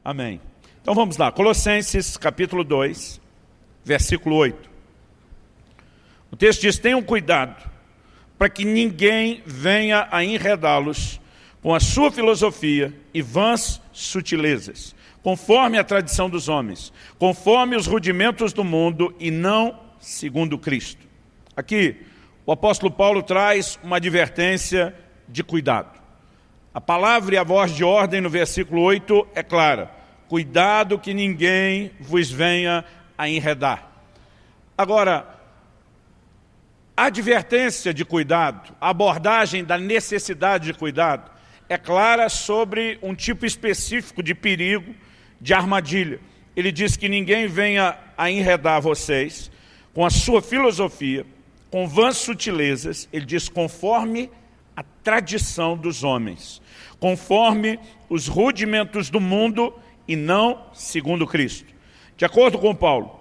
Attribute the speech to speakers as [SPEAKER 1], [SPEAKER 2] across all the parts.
[SPEAKER 1] Amém. Então vamos lá, Colossenses capítulo 2, versículo 8. O texto diz: tenham cuidado para que ninguém venha a enredá-los com a sua filosofia e vãs sutilezas, conforme a tradição dos homens, conforme os rudimentos do mundo e não segundo Cristo. Aqui, o apóstolo Paulo traz uma advertência de cuidado. A palavra e a voz de ordem no versículo 8 é clara: cuidado que ninguém vos venha a enredar. Agora, a advertência de cuidado, a abordagem da necessidade de cuidado, é clara sobre um tipo específico de perigo, de armadilha. Ele diz que ninguém venha a enredar vocês com a sua filosofia, com vãs sutilezas. Ele diz conforme a tradição dos homens, conforme os rudimentos do mundo e não segundo Cristo. De acordo com Paulo,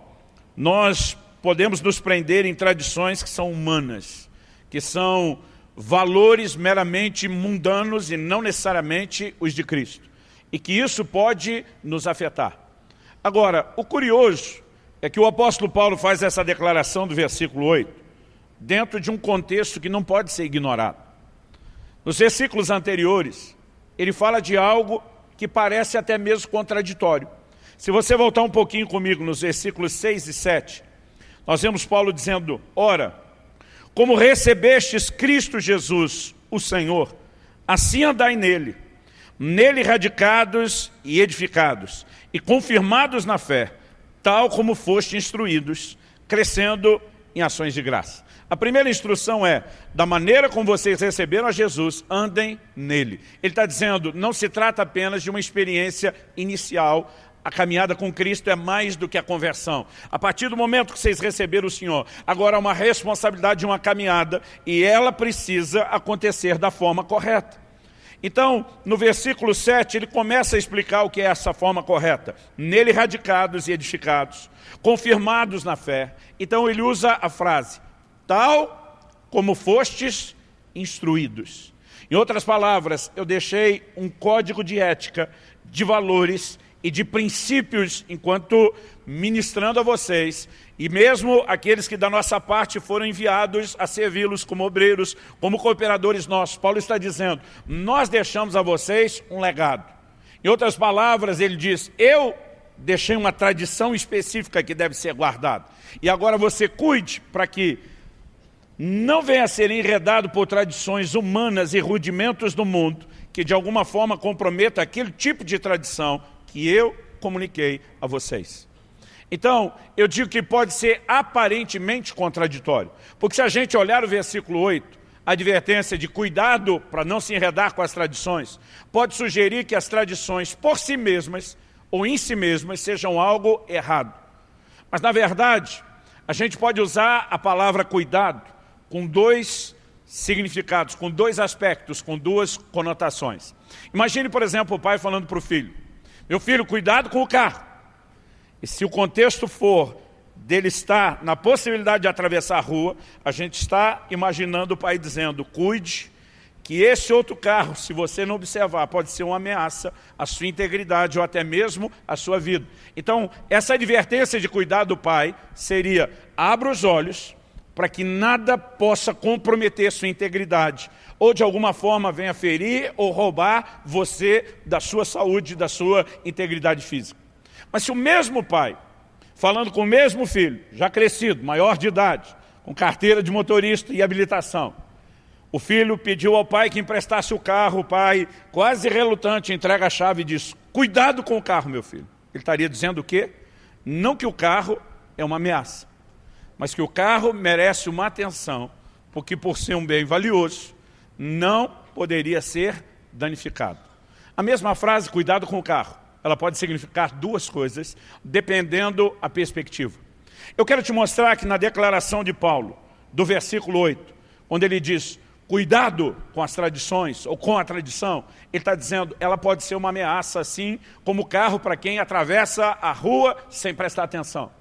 [SPEAKER 1] nós podemos nos prender em tradições que são humanas, que são valores meramente mundanos e não necessariamente os de Cristo, e que isso pode nos afetar. Agora, o curioso é que o apóstolo Paulo faz essa declaração do versículo 8 dentro de um contexto que não pode ser ignorado. Nos versículos anteriores, ele fala de algo que parece até mesmo contraditório. Se você voltar um pouquinho comigo nos versículos 6 e 7, nós vemos Paulo dizendo: ora, como recebestes Cristo Jesus, o Senhor, assim andai nele, nele radicados e edificados, e confirmados na fé, tal como foste instruídos, crescendo em ações de graça. A primeira instrução é: da maneira como vocês receberam a Jesus, andem nele. Ele está dizendo, não se trata apenas de uma experiência inicial. A caminhada com Cristo é mais do que a conversão. A partir do momento que vocês receberam o Senhor, agora há uma responsabilidade de uma caminhada, e ela precisa acontecer da forma correta. Então, no versículo 7, ele começa a explicar o que é essa forma correta. Nele radicados e edificados, confirmados na fé. Então ele usa a frase: tal como fostes instruídos. Em outras palavras, eu deixei um código de ética, de valores e de princípios enquanto ministrando a vocês, e mesmo aqueles que da nossa parte foram enviados a servi-los como obreiros, como cooperadores nossos. Paulo está dizendo, nós deixamos a vocês um legado. Em outras palavras, ele diz, eu deixei uma tradição específica que deve ser guardada. E agora você cuide para que não venha a ser enredado por tradições humanas e rudimentos do mundo, que de alguma forma comprometa aquele tipo de tradição que eu comuniquei a vocês. Então, eu digo que pode ser aparentemente contraditório, porque se a gente olhar o versículo 8, a advertência de cuidado para não se enredar com as tradições, pode sugerir que as tradições por si mesmas ou em si mesmas sejam algo errado. Mas na verdade, a gente pode usar a palavra cuidado com dois significados, com dois aspectos, com duas conotações. Imagine, por exemplo, o pai falando para o filho: meu filho, cuidado com o carro. E se o contexto for dele estar na possibilidade de atravessar a rua, a gente está imaginando o pai dizendo: cuide, que esse outro carro, se você não observar, pode ser uma ameaça à sua integridade ou até mesmo à sua vida. Então, essa advertência de cuidado do pai seria: abra os olhos para que nada possa comprometer sua integridade, ou de alguma forma venha ferir ou roubar você da sua saúde, da sua integridade física. Mas se o mesmo pai, falando com o mesmo filho, já crescido, maior de idade, com carteira de motorista e habilitação, o filho pediu ao pai que emprestasse o carro, o pai, quase relutante, entrega a chave e diz: cuidado com o carro, meu filho. Ele estaria dizendo o quê? Não que o carro é uma ameaça, mas que o carro merece uma atenção, porque por ser um bem valioso, não poderia ser danificado. A mesma frase, cuidado com o carro, ela pode significar duas coisas, dependendo a perspectiva. Eu quero te mostrar que na declaração de Paulo, do versículo 8, onde ele diz, cuidado com as tradições, ou com a tradição, ele está dizendo, ela pode ser uma ameaça, assim como o carro para quem atravessa a rua sem prestar atenção.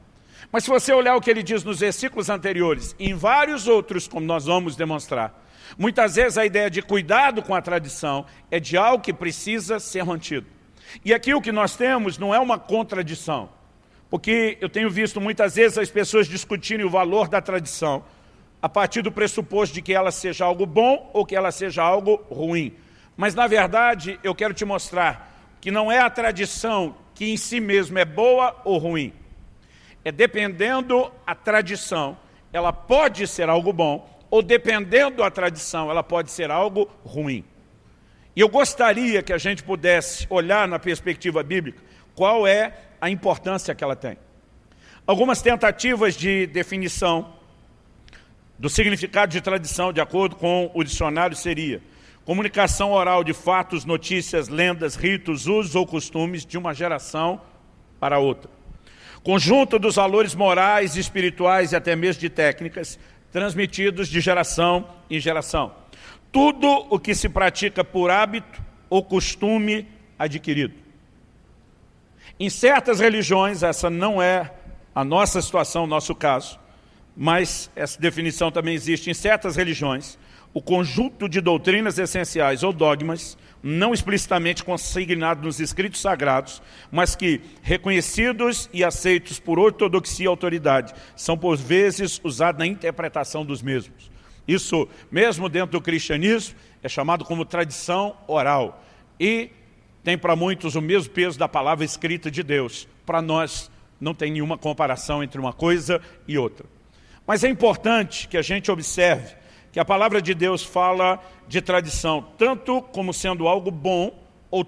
[SPEAKER 1] Mas se você olhar o que ele diz nos versículos anteriores, e em vários outros, como nós vamos demonstrar, muitas vezes a ideia de cuidado com a tradição é de algo que precisa ser mantido. E aqui o que nós temos não é uma contradição, porque eu tenho visto muitas vezes as pessoas discutirem o valor da tradição a partir do pressuposto de que ela seja algo bom ou que ela seja algo ruim. Mas, na verdade, eu quero te mostrar que não é a tradição que em si mesma é boa ou ruim. É dependendo a tradição, ela pode ser algo bom, ou dependendo da tradição, ela pode ser algo ruim. E eu gostaria que a gente pudesse olhar na perspectiva bíblica qual é a importância que ela tem. Algumas tentativas de definição do significado de tradição, de acordo com o dicionário, seria comunicação oral de fatos, notícias, lendas, ritos, usos ou costumes de uma geração para outra. Conjunto dos valores morais, espirituais e até mesmo de técnicas, transmitidos de geração em geração. Tudo o que se pratica por hábito ou costume adquirido. Em certas religiões, essa não é a nossa situação, o nosso caso, mas essa definição também existe em certas religiões, o conjunto de doutrinas essenciais ou dogmas, não explicitamente consignados nos escritos sagrados, mas que, reconhecidos e aceitos por ortodoxia e autoridade, são por vezes usados na interpretação dos mesmos. Isso, mesmo dentro do cristianismo, é chamado como tradição oral. E tem para muitos o mesmo peso da palavra escrita de Deus. Para nós, não tem nenhuma comparação entre uma coisa e outra. Mas é importante que a gente observe que a palavra de Deus fala de tradição, tanto como sendo algo bom, ou,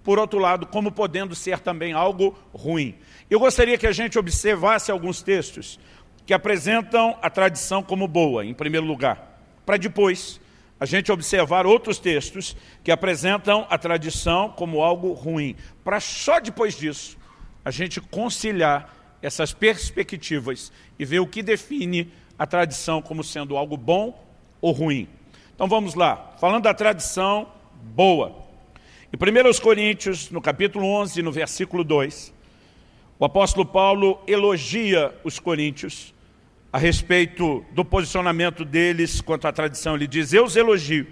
[SPEAKER 1] por outro lado, como podendo ser também algo ruim. Eu gostaria que a gente observasse alguns textos que apresentam a tradição como boa, em primeiro lugar, para depois a gente observar outros textos que apresentam a tradição como algo ruim, para só depois disso a gente conciliar essas perspectivas e ver o que define a tradição como sendo algo bom ou ruim. Então vamos lá, falando da tradição boa. Em 1 Coríntios, no capítulo 11, no versículo 2, o apóstolo Paulo elogia os coríntios a respeito do posicionamento deles quanto à tradição. Ele diz: eu os elogio,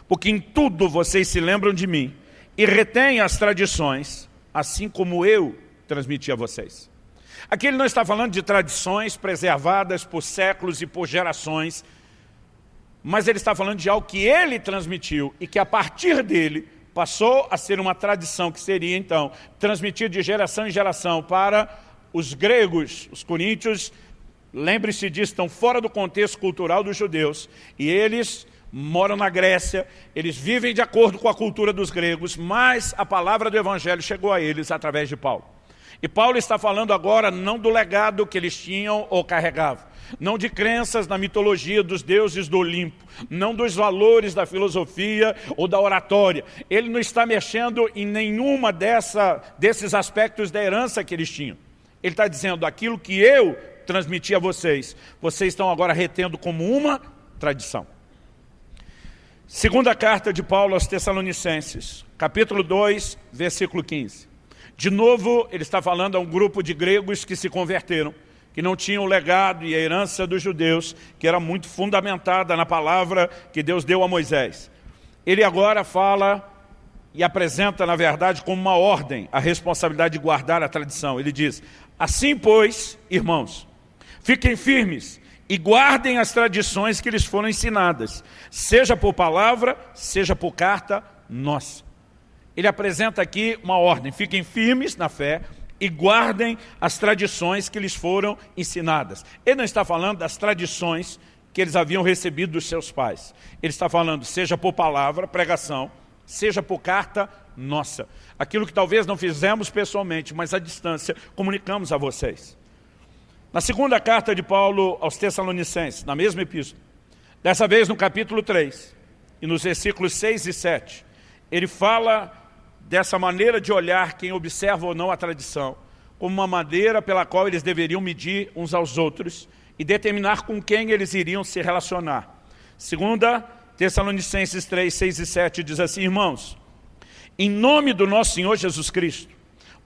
[SPEAKER 1] porque em tudo vocês se lembram de mim e retêm as tradições, assim como eu transmiti a vocês. Aqui ele não está falando de tradições preservadas por séculos e por gerações, mas ele está falando de algo que ele transmitiu e que a partir dele passou a ser uma tradição que seria então transmitida de geração em geração para os gregos. Os coríntios, lembre-se disso, estão fora do contexto cultural dos judeus e eles moram na Grécia, eles vivem de acordo com a cultura dos gregos, mas a palavra do evangelho chegou a eles através de Paulo. E Paulo está falando agora não do legado que eles tinham ou carregavam, não de crenças na mitologia dos deuses do Olimpo, não dos valores da filosofia ou da oratória. Ele não está mexendo em nenhuma desses aspectos da herança que eles tinham. Ele está dizendo: aquilo que eu transmiti a vocês, vocês estão agora retendo como uma tradição. Segunda carta de Paulo aos Tessalonicenses, capítulo 2, versículo 15. De novo, ele está falando a um grupo de gregos que se converteram, que não tinham o legado e a herança dos judeus, que era muito fundamentada na palavra que Deus deu a Moisés. Ele agora fala e apresenta, na verdade, como uma ordem, a responsabilidade de guardar a tradição. Ele diz: assim, pois, irmãos, fiquem firmes e guardem as tradições que lhes foram ensinadas, seja por palavra, seja por carta nossa. Ele apresenta aqui uma ordem: fiquem firmes na fé e guardem as tradições que lhes foram ensinadas. Ele não está falando das tradições que eles haviam recebido dos seus pais. Ele está falando, seja por palavra, pregação, seja por carta nossa. Aquilo que talvez não fizemos pessoalmente, mas à distância, comunicamos a vocês. Na segunda carta de Paulo aos Tessalonicenses, na mesma epístola, dessa vez no capítulo 3, e nos versículos 6 e 7, ele fala dessa maneira de olhar quem observa ou não a tradição, como uma maneira pela qual eles deveriam medir uns aos outros e determinar com quem eles iriam se relacionar. Segunda Tessalonicenses 3, 6 e 7 diz assim: irmãos, em nome do nosso Senhor Jesus Cristo,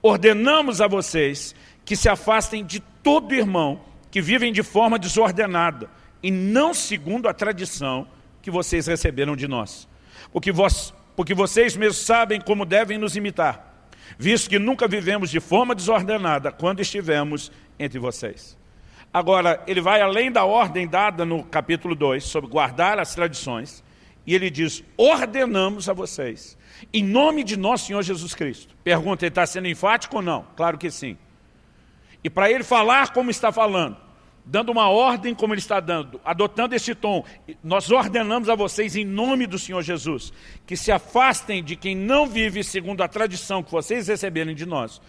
[SPEAKER 1] ordenamos a vocês que se afastem de todo irmão que vivem de forma desordenada e não segundo a tradição que vocês receberam de nós. Porque vocês mesmos sabem como devem nos imitar. visto que nunca vivemos de forma desordenada quando estivemos entre vocês. Agora, ele vai além da ordem dada no capítulo 2, sobre guardar as tradições, e ele diz, ordenamos a vocês, em nome de nosso Senhor Jesus Cristo. Pergunta, ele está sendo enfático ou não? Claro que sim. E para ele falar como está falando, dando uma ordem como ele está dando, adotando esse tom, nós ordenamos a vocês em nome do Senhor Jesus, que se afastem de quem não vive segundo a tradição que vocês receberem de nós.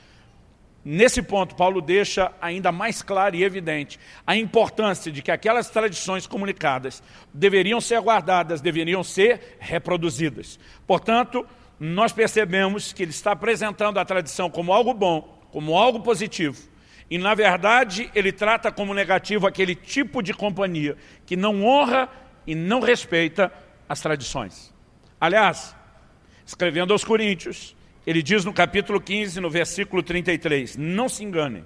[SPEAKER 1] Nesse ponto, Paulo deixa ainda mais claro e evidente a importância de que aquelas tradições comunicadas deveriam ser guardadas, deveriam ser reproduzidas. Portanto, nós percebemos que ele está apresentando a tradição como algo bom, como algo positivo. E, na verdade, ele trata como negativo aquele tipo de companhia que não honra e não respeita as tradições. Aliás, escrevendo aos Coríntios, ele diz no capítulo 15, no versículo 33, não se enganem,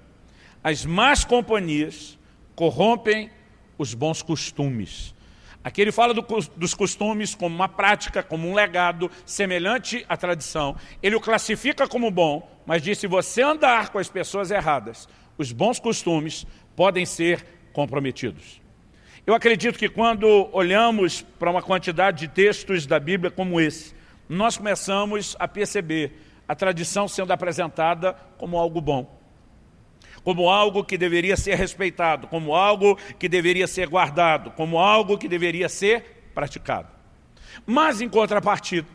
[SPEAKER 1] as más companhias corrompem os bons costumes. Aqui ele fala dos costumes como uma prática, como um legado semelhante à tradição. Ele o classifica como bom, mas diz, se você andar com as pessoas erradas, os bons costumes podem ser comprometidos. Eu acredito que quando olhamos para uma quantidade de textos da Bíblia como esse, nós começamos a perceber a tradição sendo apresentada como algo bom, como algo que deveria ser respeitado, como algo que deveria ser guardado, como algo que deveria ser praticado. Mas, em contrapartida,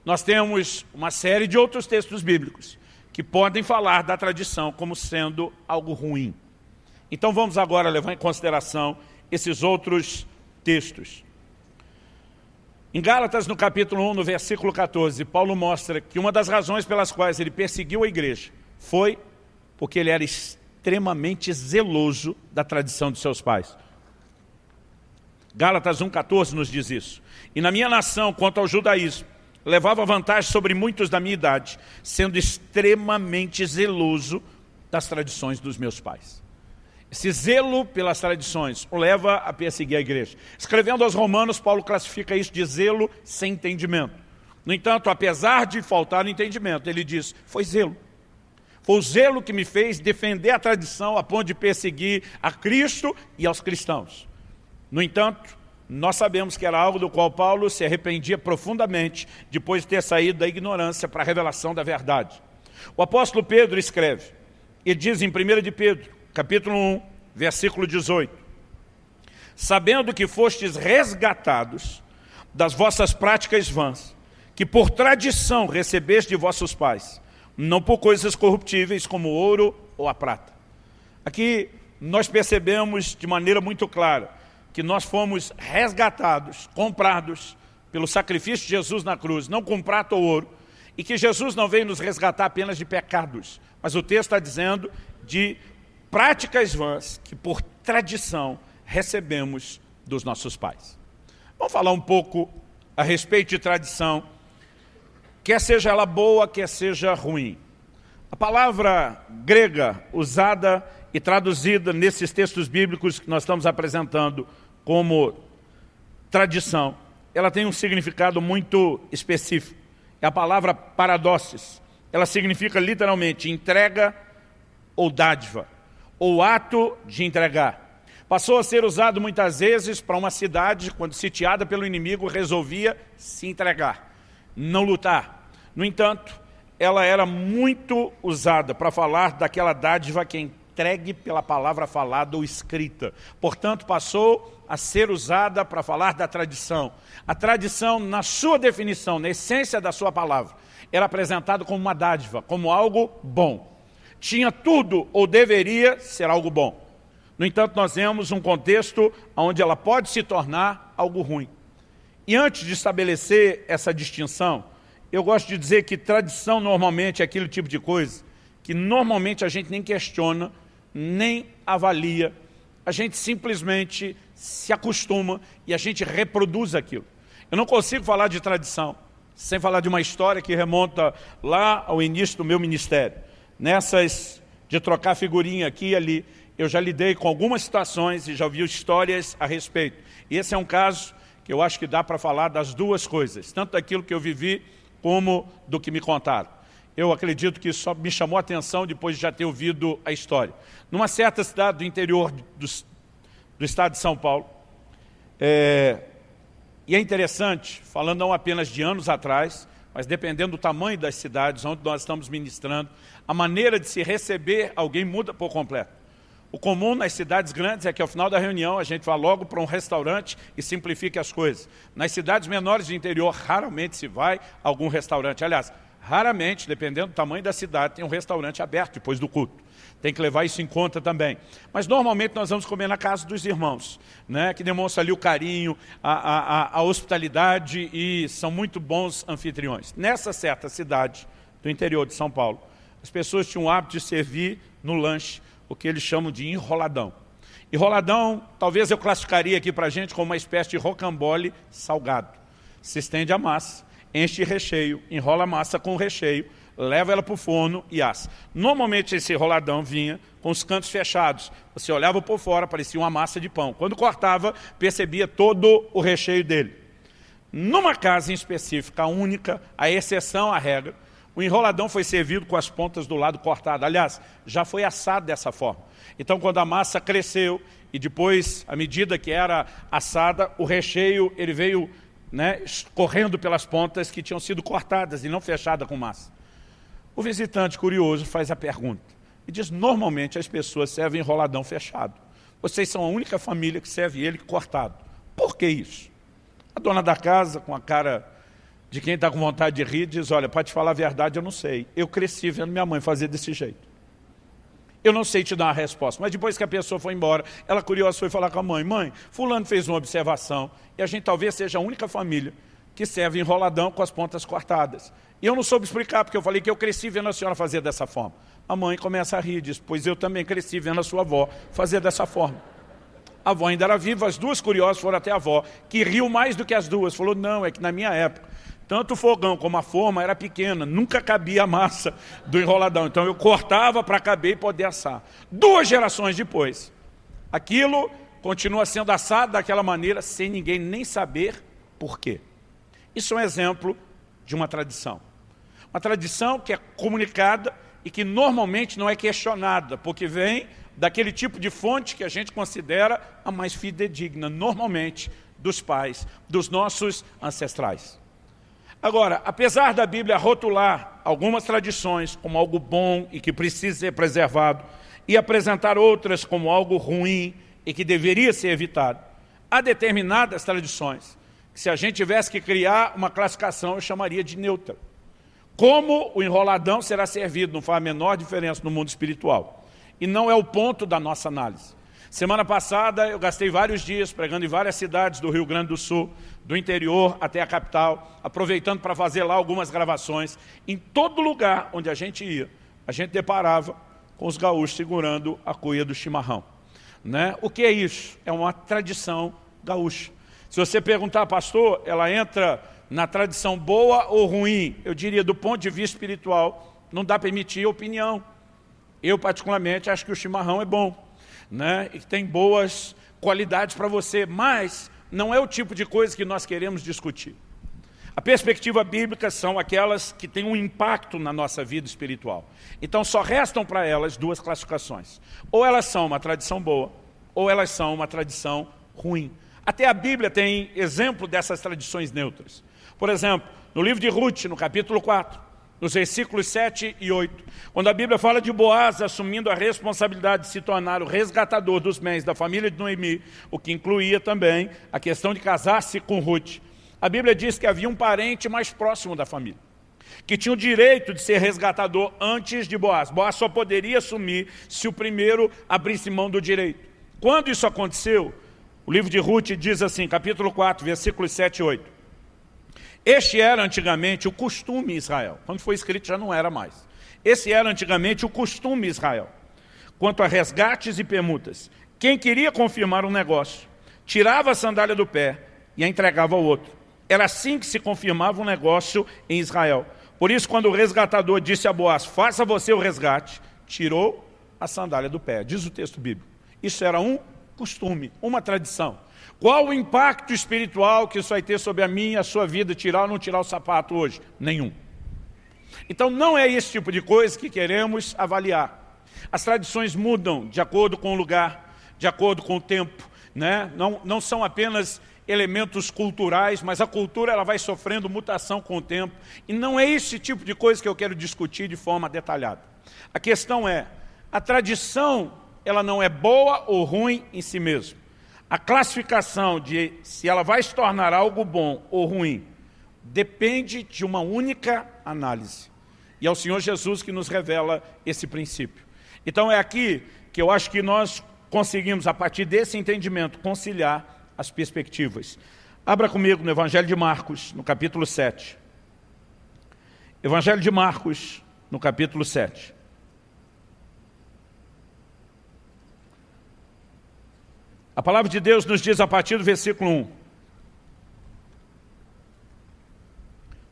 [SPEAKER 1] nós temos uma série de outros textos bíblicos que podem falar da tradição como sendo algo ruim. Então vamos agora levar em consideração esses outros textos. Em Gálatas, no capítulo 1, no versículo 14, Paulo mostra que uma das razões pelas quais ele perseguiu a igreja foi porque ele era extremamente zeloso da tradição de seus pais. Gálatas 1,14 nos diz isso. E na minha nação, quanto ao judaísmo, levava vantagem sobre muitos da minha idade, sendo extremamente zeloso das tradições dos meus pais. Esse zelo pelas tradições o leva a perseguir a igreja. Escrevendo aos Romanos, Paulo classifica isso de zelo sem entendimento. No entanto, apesar de faltar o entendimento, ele diz, foi zelo. Foi o zelo que me fez defender a tradição a ponto de perseguir a Cristo e aos cristãos. No entanto, nós sabemos que era algo do qual Paulo se arrependia profundamente depois de ter saído da ignorância para a revelação da verdade. O apóstolo Pedro escreve, ele diz em 1 de Pedro, capítulo 1, versículo 18, sabendo que fostes resgatados das vossas práticas vãs, que por tradição recebeste de vossos pais, não por coisas corruptíveis como o ouro ou a prata. Aqui nós percebemos de maneira muito clara que nós fomos resgatados, comprados pelo sacrifício de Jesus na cruz, não com prata ou ouro, e que Jesus não veio nos resgatar apenas de pecados, mas o texto está dizendo de práticas vãs que por tradição recebemos dos nossos pais. Vamos falar um pouco a respeito de tradição, quer seja ela boa, quer seja ruim. A palavra grega usada e traduzida nesses textos bíblicos que nós estamos apresentando como tradição, ela tem um significado muito específico. É a palavra paradósis. Ela significa literalmente entrega ou dádiva, ou ato de entregar. Passou a ser usado muitas vezes para uma cidade, quando sitiada pelo inimigo, resolvia se entregar, não lutar. No entanto, ela era muito usada para falar daquela dádiva que é entregue pela palavra falada ou escrita. Portanto, passou a ser usada para falar da tradição. A tradição, na sua definição, na essência da sua palavra, era apresentada como uma dádiva, como algo bom. Tinha tudo, ou deveria ser algo bom. No entanto, nós vemos um contexto onde ela pode se tornar algo ruim. E antes de estabelecer essa distinção, eu gosto de dizer que tradição normalmente é aquele tipo de coisa que normalmente a gente nem questiona, nem avalia. A gente simplesmente se acostuma e a gente reproduz aquilo. Eu não consigo falar de tradição sem falar de uma história que remonta lá ao início do meu ministério. Nessas de trocar figurinha aqui e ali, eu já lidei com algumas situações e já ouvi histórias a respeito. E esse é um caso que eu acho que dá para falar das duas coisas, tanto daquilo que eu vivi como do que me contaram. eu acredito que isso só me chamou a atenção depois de já ter ouvido a história. Numa certa cidade do interior do estado de São Paulo, e é interessante, falando não apenas de anos atrás, mas dependendo do tamanho das cidades onde nós estamos ministrando, a maneira de se receber alguém muda por completo. O comum nas cidades grandes é que ao final da reunião a gente vá logo para um restaurante e simplifique as coisas. Nas cidades menores do interior, raramente se vai a algum restaurante. Aliás, raramente, dependendo do tamanho da cidade, tem um restaurante aberto depois do culto. Tem que levar isso em conta também. Mas normalmente nós vamos comer na casa dos irmãos, né, que demonstram ali o carinho, a hospitalidade e são muito bons anfitriões. Nessa certa cidade do interior de São Paulo, as pessoas tinham o hábito de servir no lanche o que eles chamam de enroladão. Enroladão, talvez eu classificaria aqui para a gente como uma espécie de rocambole salgado. Se estende a massa, enche de recheio, enrola a massa com o recheio, leva ela para o forno e assa. Normalmente esse enroladão vinha com os cantos fechados. Você olhava por fora, parecia uma massa de pão. Quando cortava, percebia todo o recheio dele. Numa casa em específica, única, a exceção à regra, o enroladão foi servido com as pontas do lado cortado. Aliás, já foi assado dessa forma. Então, quando a massa cresceu e depois, à medida que era assada, o recheio ele veio, né, correndo pelas pontas que tinham sido cortadas e não fechadas com massa. O visitante curioso faz a pergunta e diz, normalmente as pessoas servem enroladão fechado. Vocês são a única família que serve ele cortado. Por que isso? A dona da casa, com a cara de quem está com vontade de rir, diz, olha, para te falar a verdade, eu não sei. Eu cresci vendo minha mãe fazer desse jeito. Eu não sei te dar uma resposta, mas depois que a pessoa foi embora, ela curiosa foi falar com a mãe, mãe, fulano fez uma observação, e a gente talvez seja a única família que serve enroladão com as pontas cortadas. E eu não soube explicar, porque eu falei que eu cresci vendo a senhora fazer dessa forma. A mãe começa a rir, diz, pois eu também cresci vendo a sua avó fazer dessa forma. A avó ainda era viva, as duas curiosas foram até a avó, que riu mais do que as duas. Falou, não, é que na minha época, tanto o fogão como a forma era pequena, nunca cabia a massa do enroladão. Então eu cortava para caber e poder assar. 2 gerações depois, aquilo continua sendo assado daquela maneira, sem ninguém nem saber por quê. Isso é um exemplo de uma tradição. Uma tradição que é comunicada e que normalmente não é questionada, porque vem daquele tipo de fonte que a gente considera a mais fidedigna, normalmente dos pais, dos nossos ancestrais. Agora, apesar da Bíblia rotular algumas tradições como algo bom e que precisa ser preservado, e apresentar outras como algo ruim e que deveria ser evitado, há determinadas tradições que, se a gente tivesse que criar uma classificação, eu chamaria de neutra. Como o enroladão será servido não faz a menor diferença no mundo espiritual. E não é o ponto da nossa análise. Semana passada eu gastei vários dias pregando em várias cidades do Rio Grande do Sul, do interior até a capital, aproveitando para fazer lá algumas gravações. Em todo lugar onde a gente ia, a gente deparava com os gaúchos segurando a cuia do chimarrão. Né? O que é isso? É uma tradição gaúcha. Se você perguntar, pastor, ela entra na tradição boa ou ruim? Eu diria, do ponto de vista espiritual, não dá para emitir opinião. Eu, particularmente, acho que o chimarrão é bom, né? E tem boas qualidades para você, mas não é o tipo de coisa que nós queremos discutir. A perspectiva bíblica são aquelas que têm um impacto na nossa vida espiritual. Então só restam para elas 2 classificações. Ou elas são uma tradição boa, ou elas são uma tradição ruim. Até a Bíblia tem exemplo dessas tradições neutras. Por exemplo, no livro de Ruth, no capítulo 4, nos versículos 7 e 8, quando a Bíblia fala de Boaz assumindo a responsabilidade de se tornar o resgatador dos bens da família de Noemi, o que incluía também a questão de casar-se com Ruth, a Bíblia diz que havia um parente mais próximo da família, que tinha o direito de ser resgatador antes de Boaz. Boaz só poderia assumir se o primeiro abrisse mão do direito. Quando isso aconteceu, o livro de Ruth diz assim, capítulo 4, versículos 7 e 8. Este era antigamente o costume em Israel. Quando foi escrito já não era mais. Esse era antigamente o costume em Israel. Quanto a resgates e permutas, quem queria confirmar um negócio, tirava a sandália do pé e a entregava ao outro. Era assim que se confirmava um negócio em Israel. Por isso, quando o resgatador disse a Boaz, faça você o resgate, tirou a sandália do pé. Diz o texto bíblico. Isso era um costume, uma tradição. Qual o impacto espiritual que isso vai ter sobre a minha e a sua vida, tirar ou não tirar o sapato hoje? Nenhum. Então não é esse tipo de coisa que queremos avaliar. As tradições mudam de acordo com o lugar, de acordo com o tempo, né? Não são apenas elementos culturais, mas a cultura ela vai sofrendo mutação com o tempo. E não é esse tipo de coisa que eu quero discutir de forma detalhada. A questão é, a tradição ela não é boa ou ruim em si mesma. A classificação de se ela vai se tornar algo bom ou ruim depende de uma única análise. E é o Senhor Jesus que nos revela esse princípio. Então é aqui que eu acho que nós conseguimos, a partir desse entendimento, conciliar as perspectivas. Abra comigo no Evangelho de Marcos, no capítulo 7. Evangelho de Marcos, no capítulo 7. A palavra de Deus nos diz a partir do versículo 1.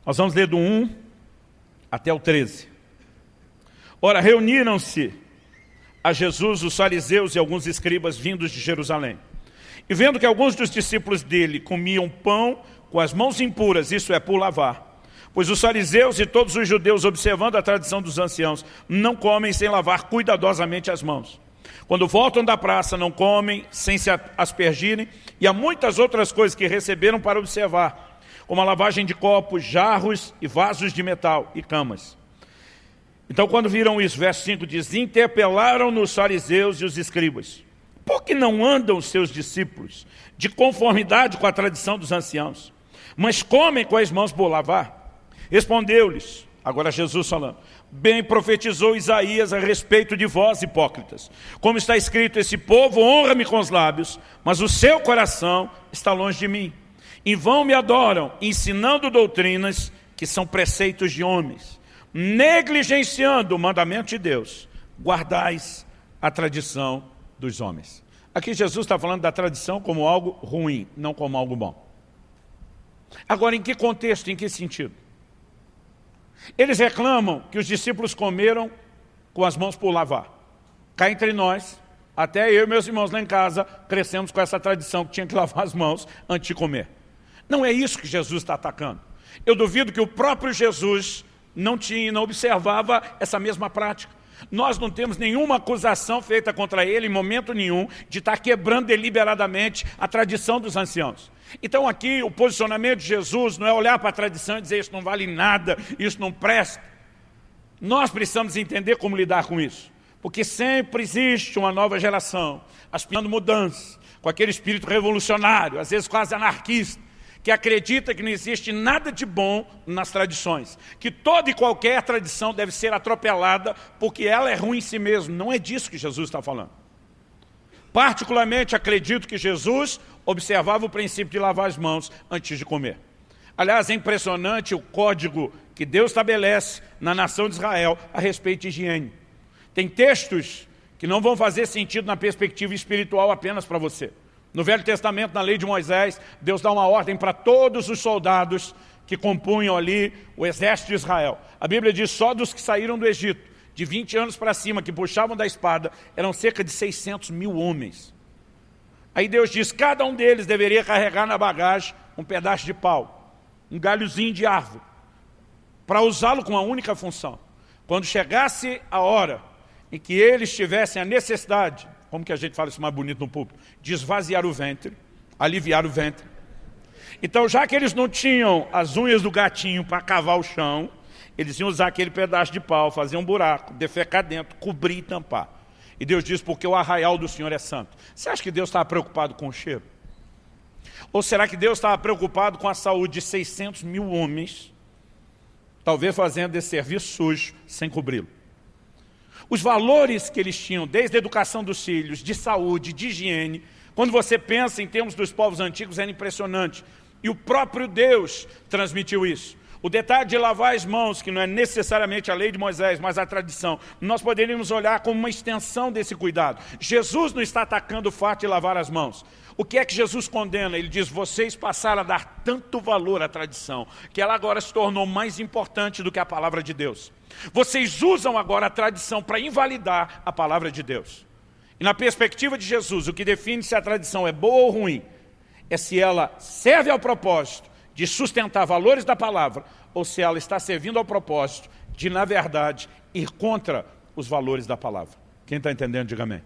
[SPEAKER 1] Nós vamos ler do 1 até o 13. Ora, reuniram-se a Jesus os fariseus e alguns escribas vindos de Jerusalém. E vendo que alguns dos discípulos dele comiam pão com as mãos impuras, isso é, por lavar, pois os fariseus e todos os judeus, observando a tradição dos anciãos, não comem sem lavar cuidadosamente as mãos. Quando voltam da praça, não comem sem se aspergirem, e há muitas outras coisas que receberam para observar, como a lavagem de copos, jarros e vasos de metal e camas. Então, quando viram isso, verso 5 diz, interpelaram-no os fariseus e os escribas. Por que não andam os seus discípulos de conformidade com a tradição dos anciãos, mas comem com as mãos por lavar? Respondeu-lhes, agora Jesus falando, bem profetizou Isaías a respeito de vós, hipócritas. Como está escrito, esse povo honra-me com os lábios, mas o seu coração está longe de mim. Em vão me adoram, ensinando doutrinas que são preceitos de homens. Negligenciando o mandamento de Deus, guardais a tradição dos homens. Aqui Jesus está falando da tradição como algo ruim, não como algo bom. Agora, em que contexto, em que sentido? Eles reclamam que os discípulos comeram com as mãos por lavar. Cá entre nós, até eu e meus irmãos lá em casa, crescemos com essa tradição que tinha que lavar as mãos antes de comer. Não é isso que Jesus está atacando. Eu duvido que o próprio Jesus não observava essa mesma prática. Nós não temos nenhuma acusação feita contra ele em momento nenhum de estar quebrando deliberadamente a tradição dos anciãos. Então aqui o posicionamento de Jesus não é olhar para a tradição e dizer isso não vale nada, isso não presta. Nós precisamos entender como lidar com isso. Porque sempre existe uma nova geração aspirando mudança, com aquele espírito revolucionário, às vezes quase anarquista, que acredita que não existe nada de bom nas tradições, que toda e qualquer tradição deve ser atropelada porque ela é ruim em si mesma. Não é disso que Jesus está falando. Particularmente acredito que Jesus observava o princípio de lavar as mãos antes de comer. Aliás, é impressionante o código que Deus estabelece na nação de Israel a respeito de higiene. Tem textos que não vão fazer sentido na perspectiva espiritual apenas para você. No Velho Testamento, na lei de Moisés, Deus dá uma ordem para todos os soldados que compunham ali o exército de Israel. A Bíblia diz só dos que saíram do Egito, de 20 anos para cima, que puxavam da espada, eram cerca de 600 mil homens. Aí Deus diz, cada um deles deveria carregar na bagagem um pedaço de pau, um galhozinho de árvore, para usá-lo com uma única função. Quando chegasse a hora em que eles tivessem a necessidade, como que a gente fala isso mais bonito no público? De esvaziar o ventre, aliviar o ventre. Então, já que eles não tinham as unhas do gatinho para cavar o chão, eles iam usar aquele pedaço de pau, fazer um buraco, defecar dentro, cobrir e tampar. E Deus diz, porque o arraial do Senhor é santo. Você acha que Deus estava preocupado com o cheiro? Ou será que Deus estava preocupado com a saúde de 600 mil homens, talvez fazendo esse serviço sujo, sem cobri-lo? Os valores que eles tinham, desde a educação dos filhos, de saúde, de higiene, quando você pensa em termos dos povos antigos, era impressionante. E o próprio Deus transmitiu isso. O detalhe de lavar as mãos, que não é necessariamente a lei de Moisés, mas a tradição, nós poderíamos olhar como uma extensão desse cuidado. Jesus não está atacando o fato de lavar as mãos. O que é que Jesus condena? Ele diz, vocês passaram a dar tanto valor à tradição, que ela agora se tornou mais importante do que a palavra de Deus. Vocês usam agora a tradição para invalidar a palavra de Deus. E na perspectiva de Jesus, o que define se a tradição é boa ou ruim, é se ela serve ao propósito de sustentar valores da palavra, ou se ela está servindo ao propósito de, na verdade, ir contra os valores da palavra. Quem está entendendo, diga amém.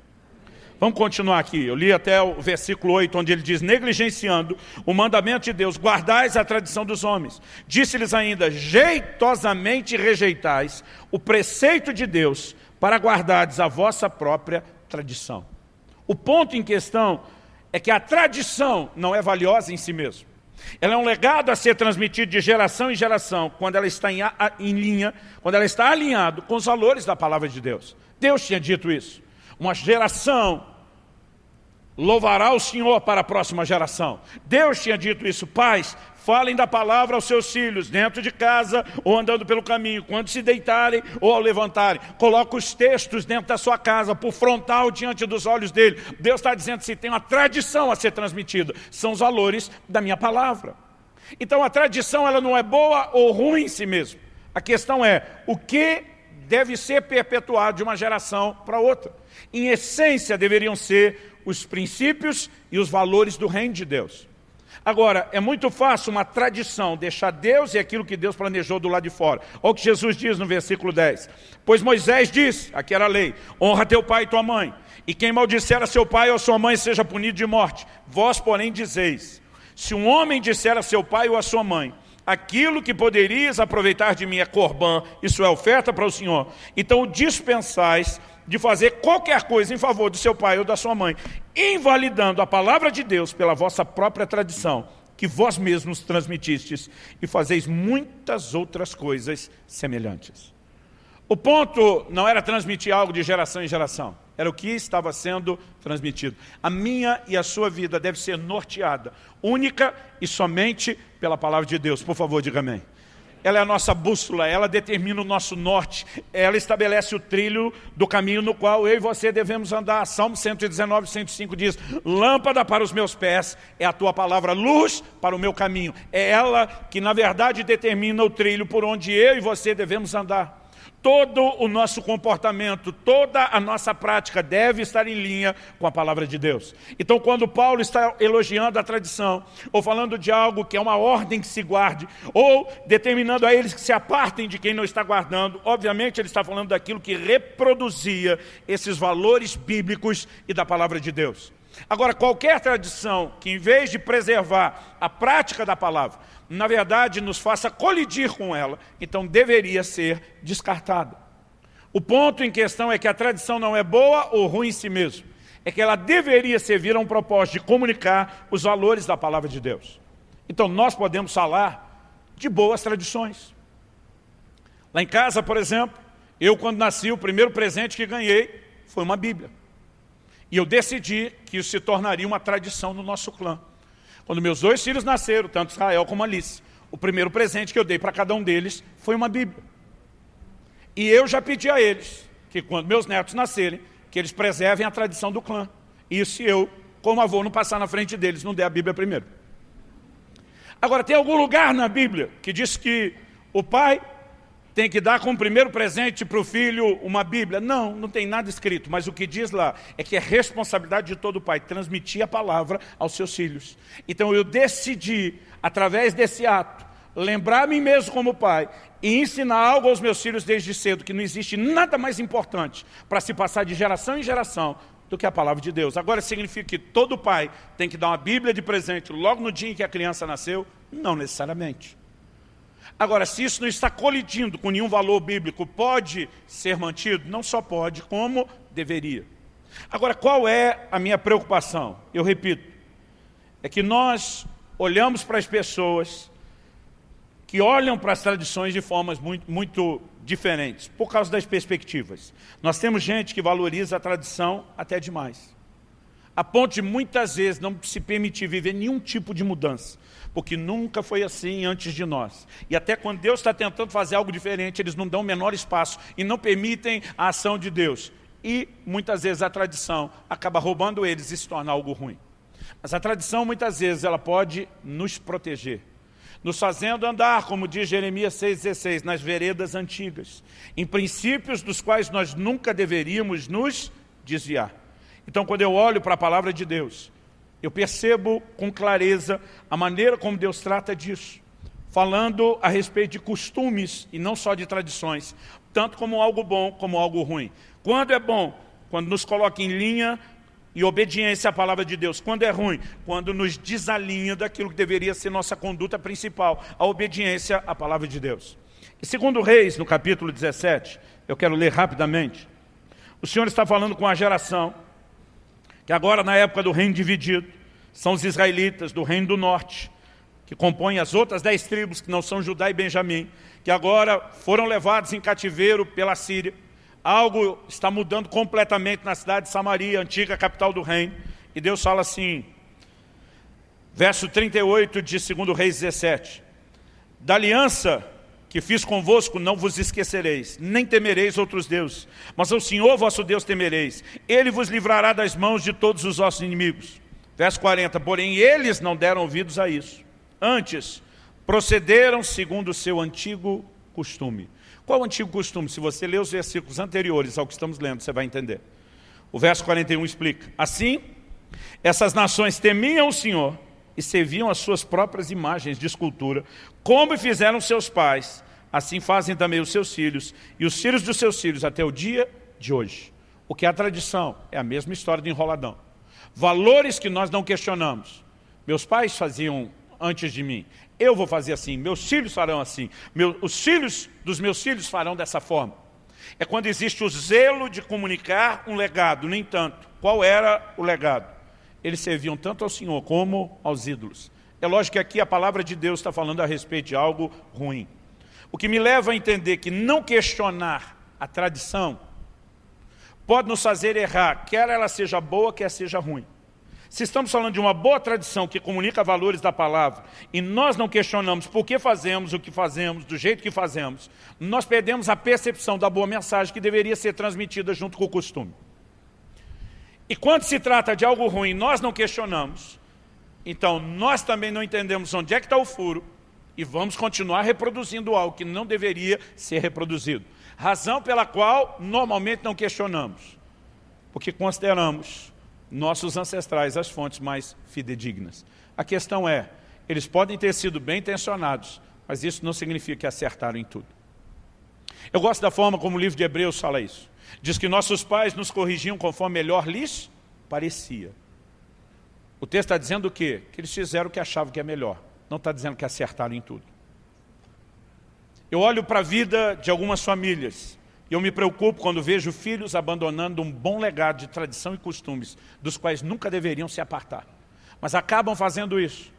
[SPEAKER 1] Vamos continuar aqui. Eu li até o versículo 8, onde ele diz: negligenciando o mandamento de Deus, guardais a tradição dos homens. Disse-lhes ainda: jeitosamente rejeitais o preceito de Deus, para guardardes a vossa própria tradição. O ponto em questão é que a tradição não é valiosa em si mesma. Ela é um legado a ser transmitido de geração em geração, quando ela está em linha, quando ela está alinhado com os valores da palavra de Deus. Deus tinha dito isso. Uma geração louvará o Senhor para a próxima geração. Deus tinha dito isso. Pais, falem da palavra aos seus filhos, dentro de casa ou andando pelo caminho, quando se deitarem ou ao levantarem. Coloca os textos dentro da sua casa, por frontal, diante dos olhos dele. Deus está dizendo assim, tem uma tradição a ser transmitida. São os valores da minha palavra. Então a tradição, ela não é boa ou ruim em si mesma. A questão é, o que deve ser perpetuado de uma geração para outra? Em essência, deveriam ser os princípios e os valores do reino de Deus. Agora, é muito fácil uma tradição deixar Deus e aquilo que Deus planejou do lado de fora. Olha o que Jesus diz no versículo 10. Pois Moisés disse, aqui era a lei, honra teu pai e tua mãe, e quem maldisser a seu pai ou a sua mãe seja punido de morte. Vós, porém, dizeis, se um homem disser a seu pai ou a sua mãe, aquilo que poderias aproveitar de mim é corbã, isso é oferta para o Senhor, então o dispensais de fazer qualquer coisa em favor do seu pai ou da sua mãe, invalidando a palavra de Deus pela vossa própria tradição, que vós mesmos transmitistes, e fazeis muitas outras coisas semelhantes. O ponto não era transmitir algo de geração em geração, era o que estava sendo transmitido. A minha e a sua vida deve ser norteada, única e somente pela palavra de Deus. Por favor, diga amém. Ela é a nossa bússola, ela determina o nosso norte, ela estabelece o trilho do caminho no qual eu e você devemos andar. Salmo 119, 105 diz, lâmpada para os meus pés é a tua palavra, luz para o meu caminho. É ela que na verdade determina o trilho por onde eu e você devemos andar. Todo o nosso comportamento, toda a nossa prática deve estar em linha com a palavra de Deus. Então, quando Paulo está elogiando a tradição, ou falando de algo que é uma ordem que se guarde, ou determinando a eles que se apartem de quem não está guardando, obviamente ele está falando daquilo que reproduzia esses valores bíblicos e da palavra de Deus. Agora, qualquer tradição que, em vez de preservar a prática da palavra, na verdade nos faça colidir com ela, então deveria ser descartada. O ponto em questão é que a tradição não é boa ou ruim em si mesmo, é que ela deveria servir a um propósito de comunicar os valores da palavra de Deus. Então nós podemos falar de boas tradições. Lá em casa, por exemplo, eu quando nasci, o primeiro presente que ganhei foi uma Bíblia. E eu decidi que isso se tornaria uma tradição no nosso clã. Quando meus 2 filhos nasceram, tanto Israel como Alice, o primeiro presente que eu dei para cada um deles foi uma Bíblia. E eu já pedi a eles que quando meus netos nascerem, que eles preservem a tradição do clã. Isso se eu, como avô, não passar na frente deles, não der a Bíblia primeiro. Agora, tem algum lugar na Bíblia que diz que o pai tem que dar como primeiro presente para o filho uma Bíblia? Não, não tem nada escrito, mas o que diz lá é que é responsabilidade de todo pai transmitir a palavra aos seus filhos. Então eu decidi, através desse ato, lembrar a mim mesmo como pai e ensinar algo aos meus filhos desde cedo, que não existe nada mais importante para se passar de geração em geração do que a palavra de Deus. Agora significa que todo pai tem que dar uma Bíblia de presente logo no dia em que a criança nasceu? Não necessariamente. Agora, se isso não está colidindo com nenhum valor bíblico, pode ser mantido? Não só pode, como deveria. Agora, qual é a minha preocupação? Eu repito, é que nós olhamos para as pessoas que olham para as tradições de formas muito diferentes, por causa das perspectivas. Nós temos gente que valoriza a tradição até demais, a ponto de muitas vezes não se permitir viver nenhum tipo de mudança, porque nunca foi assim antes de nós. E até quando Deus está tentando fazer algo diferente, eles não dão o menor espaço e não permitem a ação de Deus. E muitas vezes a tradição acaba roubando eles e se torna algo ruim. Mas a tradição muitas vezes ela pode nos proteger, nos fazendo andar, como diz Jeremias 6,16, nas veredas antigas, em princípios dos quais nós nunca deveríamos nos desviar. Então, quando eu olho para a palavra de Deus, eu percebo com clareza a maneira como Deus trata disso. falando a respeito de costumes e não só de tradições, tanto como algo bom como algo ruim. Quando é bom? Quando nos coloca em linha e obediência à palavra de Deus. Quando é ruim? Quando nos desalinha daquilo que deveria ser nossa conduta principal, a obediência à palavra de Deus. Em 2 Reis, no capítulo 17, eu quero ler rapidamente. O Senhor está falando com a geração que agora, na época do reino dividido, são os israelitas do reino do norte, que compõem as outras 10 tribos, que não são Judá e Benjamim, que agora foram levados em cativeiro pela Síria. Algo está mudando completamente na cidade de Samaria, antiga capital do reino. E Deus fala assim, verso 38 de 2 Reis 17. Da aliança que fiz convosco não vos esquecereis, nem temereis outros deuses, mas ao Senhor vosso Deus temereis. Ele vos livrará das mãos de todos os vossos inimigos. Verso 40. Porém eles não deram ouvidos a isso. Antes, procederam segundo o seu antigo costume. Qual o antigo costume? Se você ler os versículos anteriores ao que estamos lendo, você vai entender. O verso 41 explica. Assim, essas nações temiam o Senhor e serviam as suas próprias imagens de escultura, como fizeram seus pais, assim fazem também os seus filhos, e os filhos dos seus filhos até o dia de hoje. O que é a tradição? É a mesma história de enroladão. Valores que nós não questionamos. Meus pais faziam antes de mim. Eu vou fazer assim, meus filhos farão assim, os filhos dos meus filhos farão dessa forma. É quando existe o zelo de comunicar um legado. No entanto, qual era o legado? Eles serviam tanto ao Senhor como aos ídolos. É lógico que aqui a palavra de Deus está falando a respeito de algo ruim. O que me leva a entender que não questionar a tradição pode nos fazer errar, quer ela seja boa, quer seja ruim. Se estamos falando de uma boa tradição que comunica valores da palavra e nós não questionamos por que fazemos o que fazemos, do jeito que fazemos, nós perdemos a percepção da boa mensagem que deveria ser transmitida junto com o costume. E quando se trata de algo ruim, nós não questionamos, então nós também não entendemos onde é que está o furo e vamos continuar reproduzindo algo que não deveria ser reproduzido. Razão pela qual normalmente não questionamos, porque consideramos nossos ancestrais as fontes mais fidedignas. A questão é, eles podem ter sido bem intencionados, mas isso não significa que acertaram em tudo. Eu gosto da forma como o livro de Hebreus fala isso. Diz que nossos pais nos corrigiam conforme melhor lhes parecia. O texto está dizendo o quê? Que eles fizeram o que achavam que é melhor. Não está dizendo que acertaram em tudo. Eu olho para a vida de algumas famílias e eu me preocupo quando vejo filhos abandonando um bom legado de tradição e costumes, dos quais nunca deveriam se apartar. Mas acabam fazendo isso,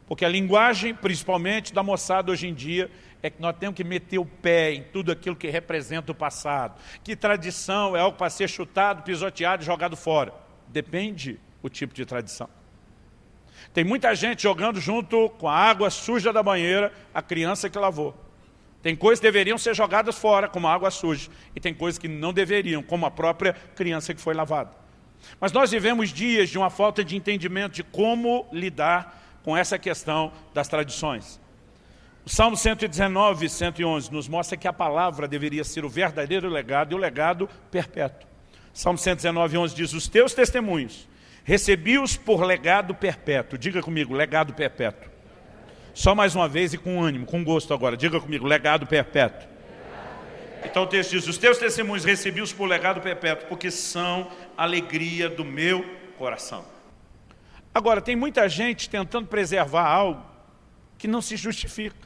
[SPEAKER 1] porque a linguagem, principalmente da moçada hoje em dia, é que nós temos que meter o pé em tudo aquilo que representa o passado. Que tradição é algo para ser chutado, pisoteado e jogado fora. Depende o tipo de tradição. Tem muita gente jogando junto com a água suja da banheira a criança que lavou. Tem coisas que deveriam ser jogadas fora, como a água suja. E tem coisas que não deveriam, como a própria criança que foi lavada. Mas nós vivemos dias de uma falta de entendimento de como lidar com essa questão das tradições. O Salmo 119, 111 nos mostra que a palavra deveria ser o verdadeiro legado e o legado perpétuo. Salmo 119, 11 diz, os teus testemunhos, recebi-os por legado perpétuo. Diga comigo, legado perpétuo. Só mais uma vez e com ânimo, com gosto agora. Diga comigo, legado perpétuo. Então o texto diz, os teus testemunhos recebi-os por legado perpétuo, porque são a alegria do meu coração. Agora, tem muita gente tentando preservar algo que não se justifica.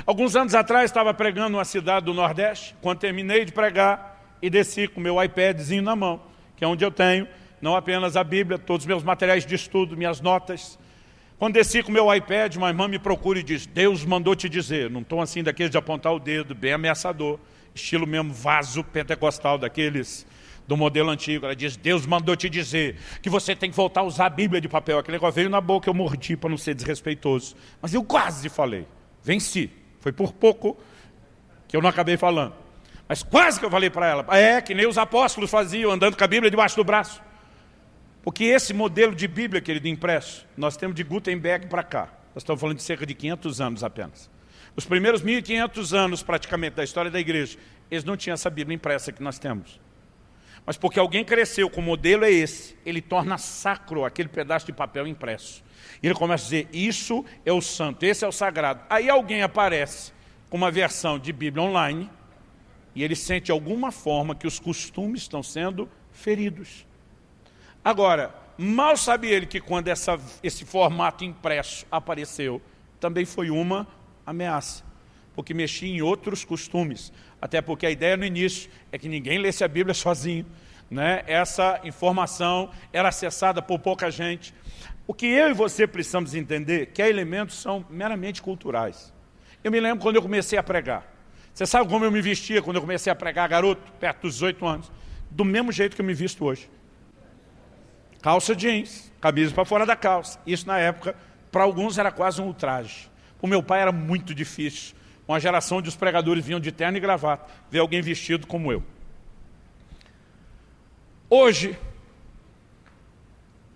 [SPEAKER 1] Alguns anos atrás, estava pregando numa cidade do Nordeste, quando terminei de pregar e desci com o meu iPadzinho na mão, que é onde eu tenho, não apenas a Bíblia, todos os meus materiais de estudo, minhas notas. Quando desci com o meu iPad, uma irmã me procura e diz, Deus mandou te dizer, não estou assim daqueles de apontar o dedo, bem ameaçador, estilo mesmo vaso pentecostal, daqueles do modelo antigo. Ela diz, Deus mandou te dizer que você tem que voltar a usar a Bíblia de papel. Aquele negócio veio na boca, eu mordi para não ser desrespeitoso. Mas eu quase falei, venci. Foi por pouco que eu não acabei falando. Mas quase que eu falei para ela, que nem os apóstolos faziam, andando com a Bíblia debaixo do braço. Porque esse modelo de Bíblia, querido, impresso, nós temos de Gutenberg para cá. Nós estamos falando de cerca de 500 anos apenas. Os primeiros 1.500 anos, praticamente, da história da igreja, eles não tinham essa Bíblia impressa que nós temos. mas porque alguém cresceu com o modelo é esse, ele torna sacro aquele pedaço de papel impresso. E ele começa a dizer, isso é o santo, esse é o sagrado. Aí alguém aparece com uma versão de Bíblia online e ele sente de alguma forma que os costumes estão sendo feridos. Agora, mal sabe ele que quando esse formato impresso apareceu, também foi uma ameaça, porque mexia em outros costumes. Até porque a ideia no início é que ninguém lesse a Bíblia sozinho, né? Essa informação era acessada por pouca gente. O que eu e você precisamos entender é que há elementos que são meramente culturais. Eu me lembro quando eu comecei a pregar. Você sabe como eu me vestia quando eu comecei a pregar, garoto, perto dos 18 anos? Do mesmo jeito que eu me visto hoje. Calça jeans, camisa para fora da calça. Isso na época, para alguns era quase um ultraje. O meu pai era muito difícil. Uma geração de os pregadores vinham de terno e gravata. Ver alguém vestido como eu. Hoje,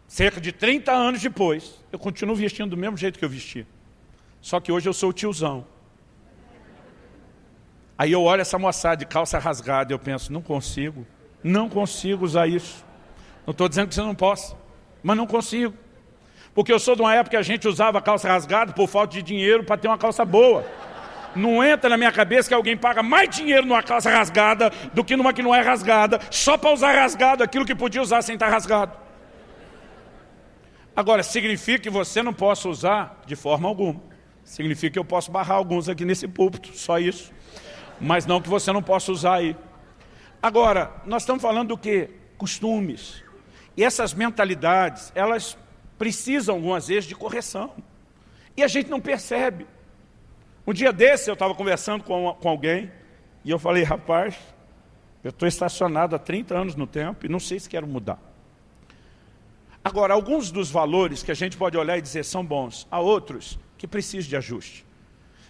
[SPEAKER 1] cerca de 30 anos depois, eu continuo vestindo do mesmo jeito que eu vestia. Só que hoje eu sou o tiozão. Aí eu olho essa moçada de calça rasgada e eu penso, não consigo usar isso. Não estou dizendo que você não possa, mas não consigo. Porque eu sou de uma época que a gente usava calça rasgada por falta de dinheiro para ter uma calça boa. Não entra na minha cabeça que alguém paga mais dinheiro numa calça rasgada do que numa que não é rasgada, só para usar rasgado aquilo que podia usar sem estar rasgado. Agora, significa que você não possa usar de forma alguma. Significa que eu posso barrar alguns aqui nesse púlpito, só isso. Mas não que você não possa usar aí. Agora, nós estamos falando do quê? Costumes. E essas mentalidades, elas precisam algumas vezes de correção. E a gente não percebe. Um dia desse eu estava conversando com alguém e eu falei, rapaz, eu estou estacionado há 30 anos no tempo e não sei se quero mudar. Agora, alguns dos valores que a gente pode olhar e dizer são bons, há outros que precisam de ajuste.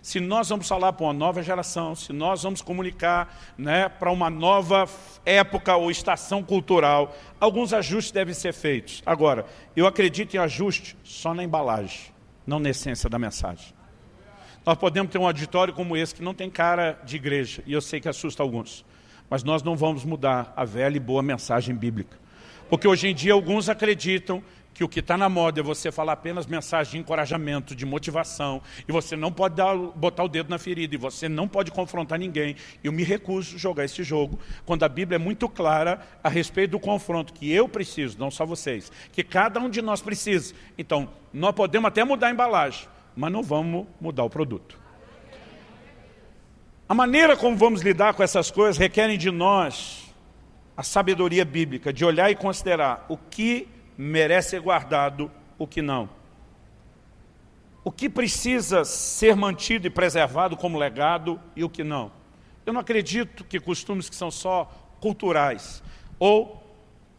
[SPEAKER 1] Se nós vamos falar para uma nova geração, se nós vamos comunicar, né, para uma nova época ou estação cultural, alguns ajustes devem ser feitos. Agora, eu acredito em ajuste só na embalagem, não na essência da mensagem. Nós podemos ter um auditório como esse, que não tem cara de igreja, e eu sei que assusta alguns, mas nós não vamos mudar a velha e boa mensagem bíblica. Porque hoje em dia alguns acreditam que o que está na moda é você falar apenas mensagem de encorajamento, de motivação, e você não pode botar o dedo na ferida, e você não pode confrontar ninguém. Eu me recuso a jogar esse jogo, quando a Bíblia é muito clara a respeito do confronto que eu preciso, não só vocês, que cada um de nós precisa. Então, nós podemos até mudar a embalagem, mas não vamos mudar o produto. A maneira como vamos lidar com essas coisas requerem de nós a sabedoria bíblica, de olhar e considerar o que merece ser guardado, o que não. O que precisa ser mantido e preservado como legado e o que não. Eu não acredito que costumes que são só culturais ou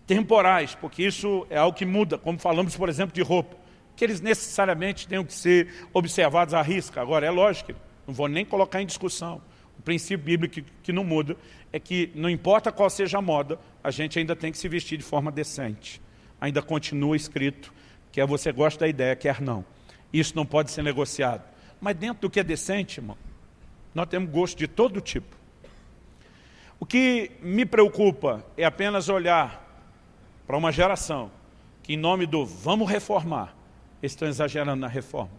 [SPEAKER 1] temporais, porque isso é algo que muda, como falamos, por exemplo, de roupa, que eles necessariamente tenham que ser observados à risca. Agora, é lógico, não vou nem colocar em discussão. O princípio bíblico que não muda é que não importa qual seja a moda, a gente ainda tem que se vestir de forma decente. Ainda continua escrito, quer você gosta da ideia, quer não. Isso não pode ser negociado. Mas dentro do que é decente, irmão, nós temos gosto de todo tipo. O que me preocupa é apenas olhar para uma geração que, em nome do vamos reformar, estão exagerando na reforma.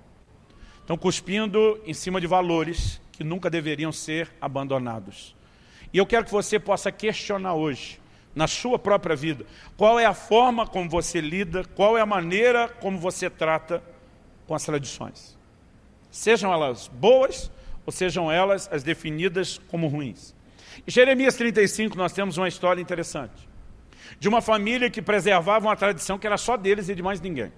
[SPEAKER 1] Estão cuspindo em cima de valores que nunca deveriam ser abandonados. E eu quero que você possa questionar hoje, na sua própria vida, qual é a forma como você lida, qual é a maneira como você trata com as tradições. Sejam elas boas ou sejam elas as definidas como ruins. Em Jeremias 35 nós temos uma história interessante. De uma família que preservava uma tradição que era só deles e de mais ninguém.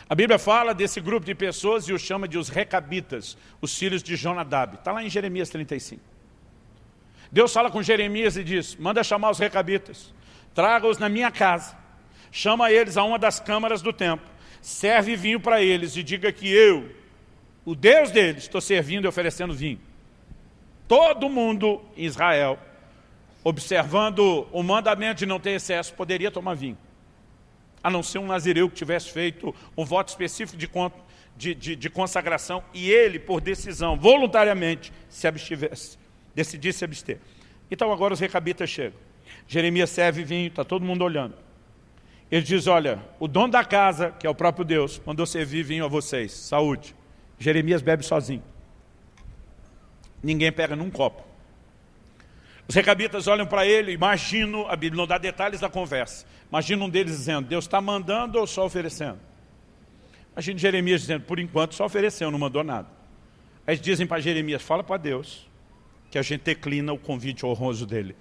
[SPEAKER 1] A Bíblia fala desse grupo de pessoas e os chama de os recabitas, os filhos de Jonadab. Está lá em Jeremias 35. Deus fala com Jeremias e diz, manda chamar os recabitas, traga-os na minha casa, chama eles a uma das câmaras do templo, serve vinho para eles e diga que eu, o Deus deles, estou servindo e oferecendo vinho. Todo mundo em Israel, observando o mandamento de não ter excesso, poderia tomar vinho. A não ser um nazireu que tivesse feito um voto específico de consagração e ele, por decisão, voluntariamente, se abstivesse. Decidisse se abster. Então agora os recabitas chegam. Jeremias serve vinho, está todo mundo olhando. Ele diz, olha, o dono da casa, que é o próprio Deus, mandou servir vinho a vocês, saúde. Jeremias bebe sozinho. Ninguém pega num copo. Os recabitas olham para ele, imagino, a Bíblia não dá detalhes da conversa, imagina um deles dizendo, Deus está mandando ou só oferecendo? Imagina Jeremias dizendo, por enquanto só ofereceu, não mandou nada. Aí eles dizem para Jeremias, fala para Deus, que a gente declina o convite honroso dele,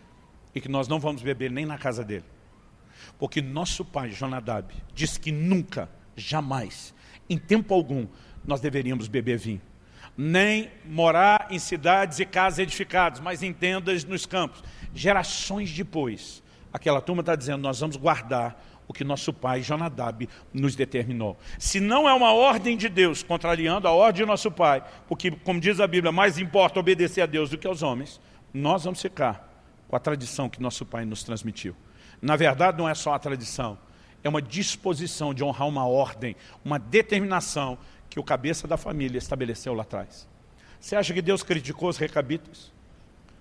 [SPEAKER 1] e que nós não vamos beber nem na casa dele. Porque nosso pai, Jonadab, diz que nunca, jamais, em tempo algum, nós deveríamos beber vinho. Nem morar em cidades e casas edificadas, mas em tendas nos campos. Gerações depois, aquela turma está dizendo, nós vamos guardar o que nosso pai, Jonadab, nos determinou. Se não é uma ordem de Deus, contrariando a ordem de nosso pai, porque, como diz a Bíblia, mais importa obedecer a Deus do que aos homens, nós vamos ficar com a tradição que nosso pai nos transmitiu. Na verdade, não é só a tradição, é uma disposição de honrar uma ordem, uma determinação que o cabeça da família estabeleceu lá atrás. Você acha que Deus criticou os recabitas?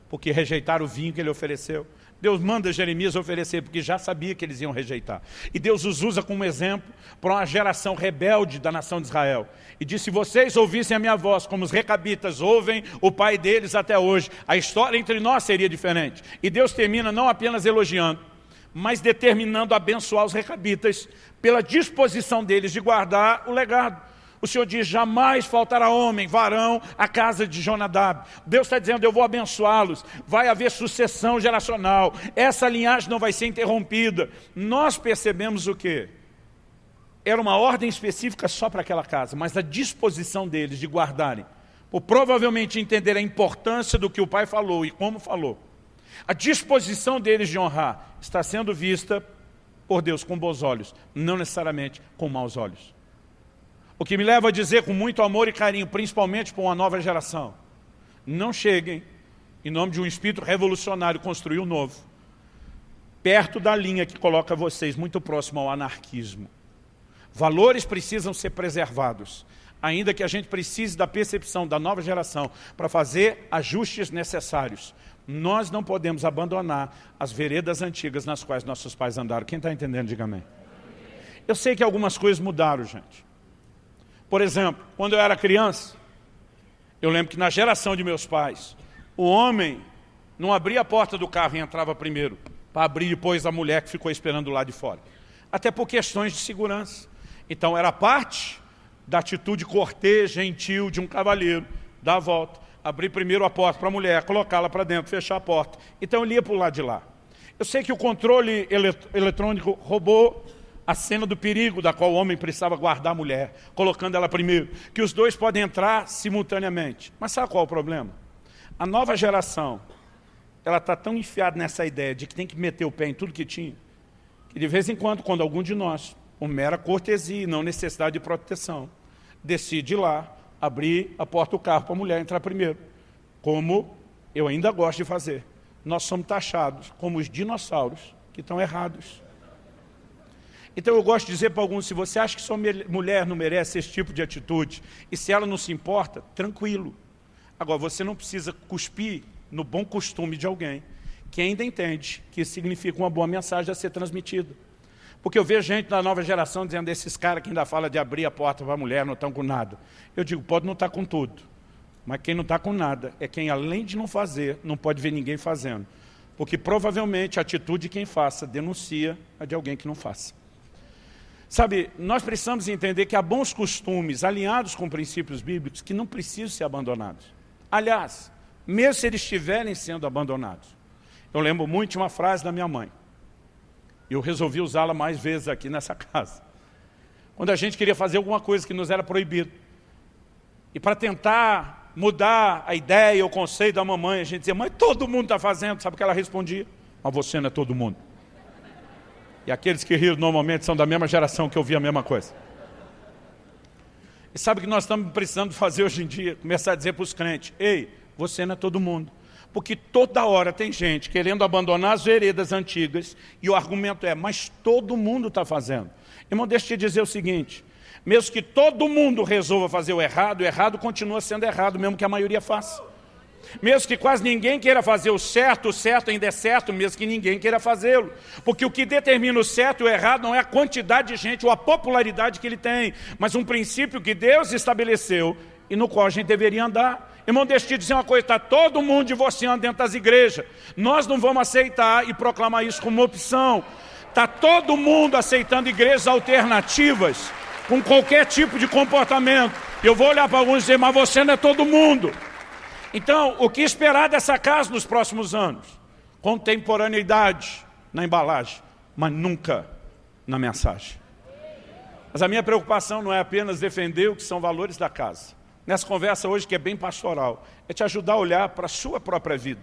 [SPEAKER 1] Porque rejeitaram o vinho que ele ofereceu? Deus manda Jeremias oferecer, porque já sabia que eles iam rejeitar. E Deus os usa como exemplo para uma geração rebelde da nação de Israel. E diz, se vocês ouvissem a minha voz, como os recabitas ouvem o pai deles até hoje, a história entre nós seria diferente. E Deus termina não apenas elogiando, mas determinando abençoar os recabitas pela disposição deles de guardar o legado. O Senhor diz, jamais faltará homem, varão, à casa de Jonadab. Deus está dizendo, eu vou abençoá-los, vai haver sucessão geracional, essa linhagem não vai ser interrompida. Nós percebemos o quê? Era uma ordem específica só para aquela casa, mas a disposição deles de guardarem, por provavelmente entender a importância do que o pai falou e como falou. A disposição deles de honrar está sendo vista por Deus com bons olhos, não necessariamente com maus olhos. O que me leva a dizer com muito amor e carinho, principalmente para uma nova geração, não cheguem, em nome de um espírito revolucionário, construir um novo, perto da linha que coloca vocês muito próximo ao anarquismo. Valores precisam ser preservados, ainda que a gente precise da percepção da nova geração para fazer ajustes necessários. Nós não podemos abandonar as veredas antigas nas quais nossos pais andaram. Quem está entendendo, diga amém. Eu sei que algumas coisas mudaram, gente. Por exemplo, quando eu era criança, eu lembro que na geração de meus pais, o homem não abria a porta do carro e entrava primeiro, para abrir depois a mulher que ficou esperando lá de fora. Até por questões de segurança. Então era parte da atitude cortês, gentil de um cavalheiro, dar a volta, abrir primeiro a porta para a mulher, colocá-la para dentro, fechar a porta. Então ele ia para o lado de lá. Eu sei que o controle eletrônico roubou a cena do perigo da qual o homem precisava guardar a mulher, colocando ela primeiro, que os dois podem entrar simultaneamente. Mas sabe qual é o problema? A nova geração, ela está tão enfiada nessa ideia de que tem que meter o pé em tudo que tinha, que de vez em quando algum de nós, por mera cortesia e não necessidade de proteção, decide ir lá, abrir a porta do carro para a mulher entrar primeiro, como eu ainda gosto de fazer. Nós somos taxados como os dinossauros que estão errados. Então eu gosto de dizer para alguns, se você acha que sua mulher não merece esse tipo de atitude, e se ela não se importa, tranquilo. Agora, você não precisa cuspir no bom costume de alguém que ainda entende que isso significa uma boa mensagem a ser transmitida. Porque eu vejo gente da nova geração dizendo, esses caras que ainda falam de abrir a porta para a mulher não estão com nada. Eu digo, pode não estar com tudo, mas quem não está com nada é quem, além de não fazer, não pode ver ninguém fazendo. Porque provavelmente a atitude de quem faça denuncia a de alguém que não faça. Sabe, nós precisamos entender que há bons costumes alinhados com princípios bíblicos que não precisam ser abandonados. Aliás, mesmo se eles estiverem sendo abandonados. Eu lembro muito de uma frase da minha mãe. E eu resolvi usá-la mais vezes aqui nessa casa. Quando a gente queria fazer alguma coisa que nos era proibido. E para tentar mudar a ideia, o conceito da mamãe, a gente dizia, mas todo mundo está fazendo. Sabe o que ela respondia? Mas você não é todo mundo. E aqueles que riram normalmente são da mesma geração que ouvia a mesma coisa. E sabe o que nós estamos precisando fazer hoje em dia? Começar a dizer para os crentes, ei, você não é todo mundo. Porque toda hora tem gente querendo abandonar as veredas antigas e o argumento é, mas todo mundo está fazendo. Irmão, deixa eu te dizer o seguinte, mesmo que todo mundo resolva fazer o errado continua sendo errado, mesmo que a maioria faça. Mesmo que quase ninguém queira fazer o certo ainda é certo, mesmo que ninguém queira fazê-lo. Porque o que determina o certo e o errado não é a quantidade de gente ou a popularidade que ele tem, mas um princípio que Deus estabeleceu e no qual a gente deveria andar. Irmão, deixa eu te dizer uma coisa, está todo mundo divorciando dentro das igrejas. Nós não vamos aceitar e proclamar isso como opção. Está todo mundo aceitando igrejas alternativas, com qualquer tipo de comportamento. Eu vou olhar para alguns e dizer, mas você não é todo mundo. Então, o que esperar dessa casa nos próximos anos? Contemporaneidade na embalagem, mas nunca na mensagem. Mas a minha preocupação não é apenas defender o que são valores da casa. Nessa conversa hoje, que é bem pastoral, é te ajudar a olhar para a sua própria vida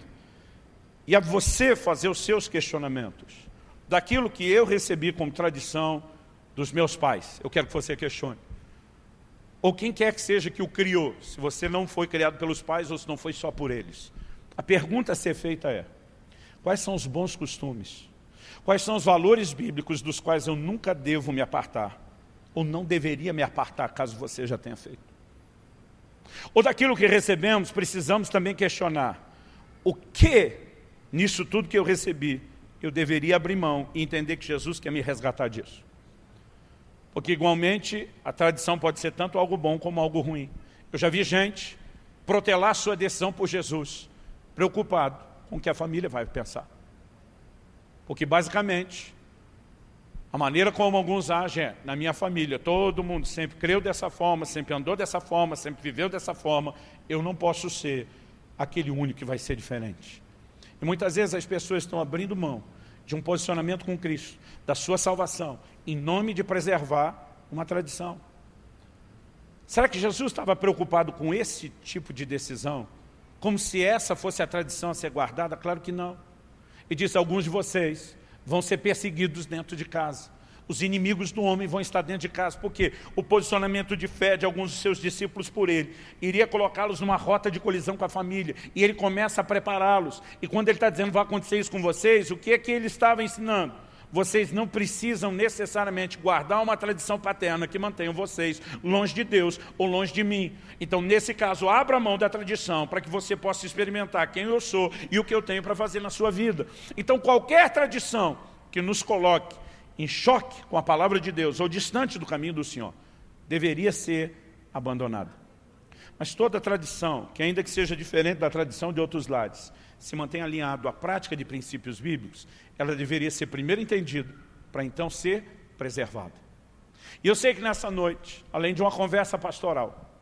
[SPEAKER 1] e a você fazer os seus questionamentos. Daquilo que eu recebi como tradição dos meus pais, eu quero que você questione. Ou quem quer que seja que o criou, se você não foi criado pelos pais ou se não foi só por eles. A pergunta a ser feita é, quais são os bons costumes? Quais são os valores bíblicos dos quais eu nunca devo me apartar? Ou não deveria me apartar, caso você já tenha feito? Ou daquilo que recebemos, precisamos também questionar. O que, nisso tudo que eu recebi, eu deveria abrir mão e entender que Jesus quer me resgatar disso? Porque igualmente a tradição pode ser tanto algo bom como algo ruim. Eu já vi gente protelar sua decisão por Jesus, preocupado com o que a família vai pensar. Porque basicamente, a maneira como alguns agem é, na minha família, todo mundo sempre creu dessa forma, sempre andou dessa forma, sempre viveu dessa forma, eu não posso ser aquele único que vai ser diferente. E muitas vezes as pessoas estão abrindo mão de um posicionamento com Cristo, da sua salvação, em nome de preservar uma tradição. Será que Jesus estava preocupado com esse tipo de decisão? Como se essa fosse a tradição a ser guardada? Claro que não. E disse, alguns de vocês vão ser perseguidos dentro de casa. Os inimigos do homem vão estar dentro de casa, porque o posicionamento de fé de alguns de seus discípulos por ele iria colocá-los numa rota de colisão com a família, e ele começa a prepará-los. E quando ele está dizendo, vai acontecer isso com vocês, o que é que ele estava ensinando? Vocês não precisam necessariamente guardar uma tradição paterna que mantenha vocês longe de Deus ou longe de mim. Então, nesse caso, abra mão da tradição para que você possa experimentar quem eu sou e o que eu tenho para fazer na sua vida. Então, qualquer tradição que nos coloque em choque com a palavra de Deus ou distante do caminho do Senhor, deveria ser abandonada. Mas toda tradição, que ainda que seja diferente da tradição de outros lares, se mantém alinhado à prática de princípios bíblicos, ela deveria ser primeiro entendida, para então ser preservada. E eu sei que nessa noite, além de uma conversa pastoral,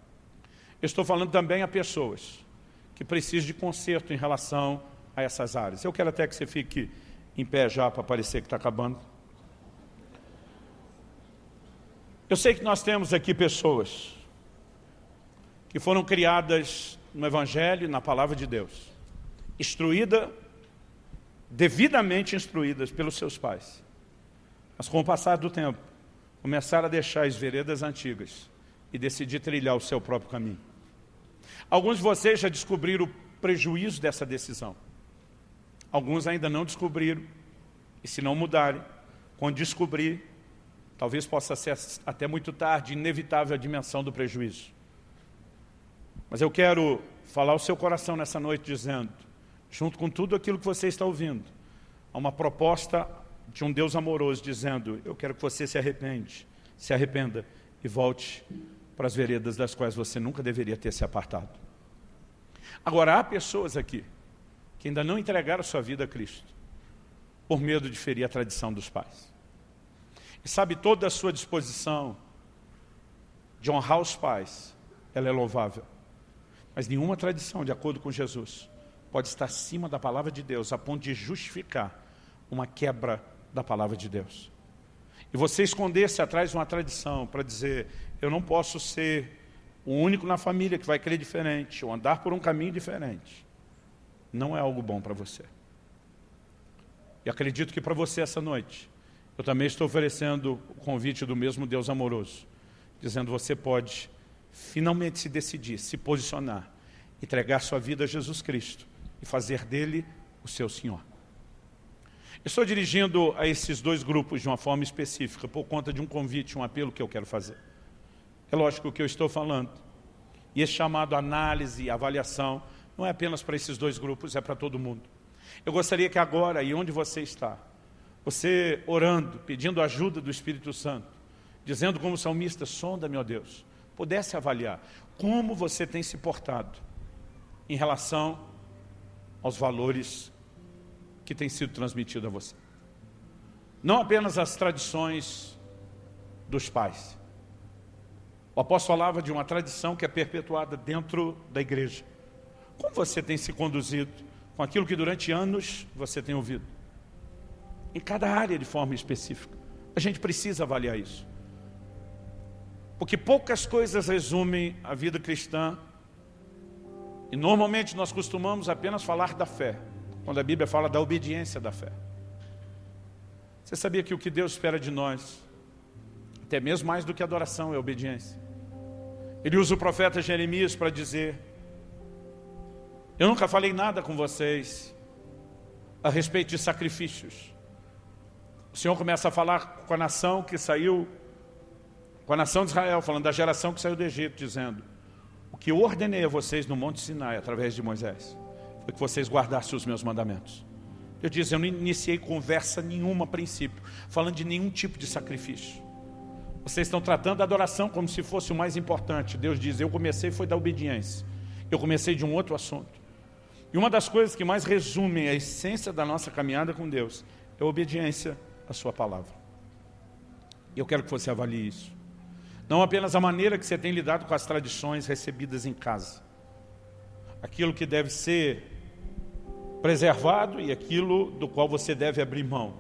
[SPEAKER 1] eu estou falando também a pessoas que precisam de conserto em relação a essas áreas. Eu quero até que você fique em pé já, para parecer que está acabando. Eu sei que nós temos aqui pessoas que foram criadas no Evangelho, na Palavra de Deus, devidamente instruídas pelos seus pais. Mas com o passar do tempo, começaram a deixar as veredas antigas e decidir trilhar o seu próprio caminho. Alguns de vocês já descobriram o prejuízo dessa decisão. Alguns ainda não descobriram, e se não mudarem, quando descobrir, talvez possa ser até muito tarde, inevitável a dimensão do prejuízo. Mas eu quero falar ao seu coração nessa noite dizendo, junto com tudo aquilo que você está ouvindo, há uma proposta de um Deus amoroso dizendo, eu quero que você se arrependa e volte para as veredas das quais você nunca deveria ter se apartado. Agora, há pessoas aqui que ainda não entregaram sua vida a Cristo, por medo de ferir a tradição dos pais. E sabe, toda a sua disposição de honrar os pais, ela é louvável. Mas nenhuma tradição, de acordo com Jesus, pode estar acima da palavra de Deus, a ponto de justificar uma quebra da palavra de Deus. E você esconder-se atrás de uma tradição para dizer, eu não posso ser o único na família que vai crer diferente, ou andar por um caminho diferente, não é algo bom para você. E acredito que para você essa noite, eu também estou oferecendo o convite do mesmo Deus amoroso, dizendo, você pode finalmente se decidir, se posicionar, entregar sua vida a Jesus Cristo e fazer dele o seu Senhor. Eu estou dirigindo a esses dois grupos de uma forma específica, por conta de um convite, um apelo que eu quero fazer. É lógico que eu estou falando, e esse chamado análise e avaliação não é apenas para esses dois grupos, é para todo mundo. Eu gostaria que agora, e onde você está, você orando, pedindo a ajuda do Espírito Santo, dizendo como salmista, sonda-me, ó Deus, pudesse avaliar como você tem se portado em relação aos valores que têm sido transmitidos a você. Não apenas as tradições dos pais. O apóstolo falava de uma tradição que é perpetuada dentro da igreja. Como você tem se conduzido com aquilo que durante anos você tem ouvido? Em cada área de forma específica. A gente precisa avaliar isso. Porque poucas coisas resumem a vida cristã. E normalmente nós costumamos apenas falar da fé, quando a Bíblia fala da obediência da fé. Você sabia que o que Deus espera de nós, até mesmo mais do que adoração, é obediência? Ele usa o profeta Jeremias para dizer: eu nunca falei nada com vocês a respeito de sacrifícios. O Senhor começa a falar com a nação que saiu, com a nação de Israel, falando da geração que saiu do Egito, dizendo: o que eu ordenei a vocês no Monte Sinai, através de Moisés, foi que vocês guardassem os meus mandamentos. Eu disse, eu não iniciei conversa nenhuma a princípio, falando de nenhum tipo de sacrifício. Vocês estão tratando a adoração como se fosse o mais importante. Deus diz, eu comecei foi da obediência. Eu comecei de um outro assunto. E uma das coisas que mais resumem a essência da nossa caminhada com Deus é a obediência à sua palavra. E eu quero que você avalie isso. Não apenas a maneira que você tem lidado com as tradições recebidas em casa. Aquilo que deve ser preservado e aquilo do qual você deve abrir mão.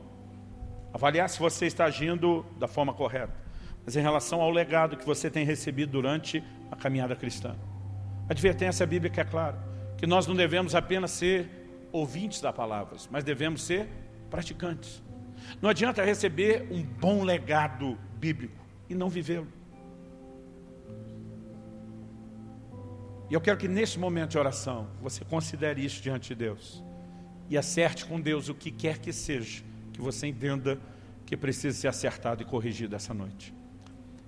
[SPEAKER 1] Avaliar se você está agindo da forma correta. Mas em relação ao legado que você tem recebido durante a caminhada cristã. A advertência bíblica é clara, que nós não devemos apenas ser ouvintes da palavra, mas devemos ser praticantes. Não adianta receber um bom legado bíblico e não vivê-lo. E eu quero que nesse momento de oração, você considere isso diante de Deus. E acerte com Deus o que quer que seja, que você entenda que precisa ser acertado e corrigido essa noite.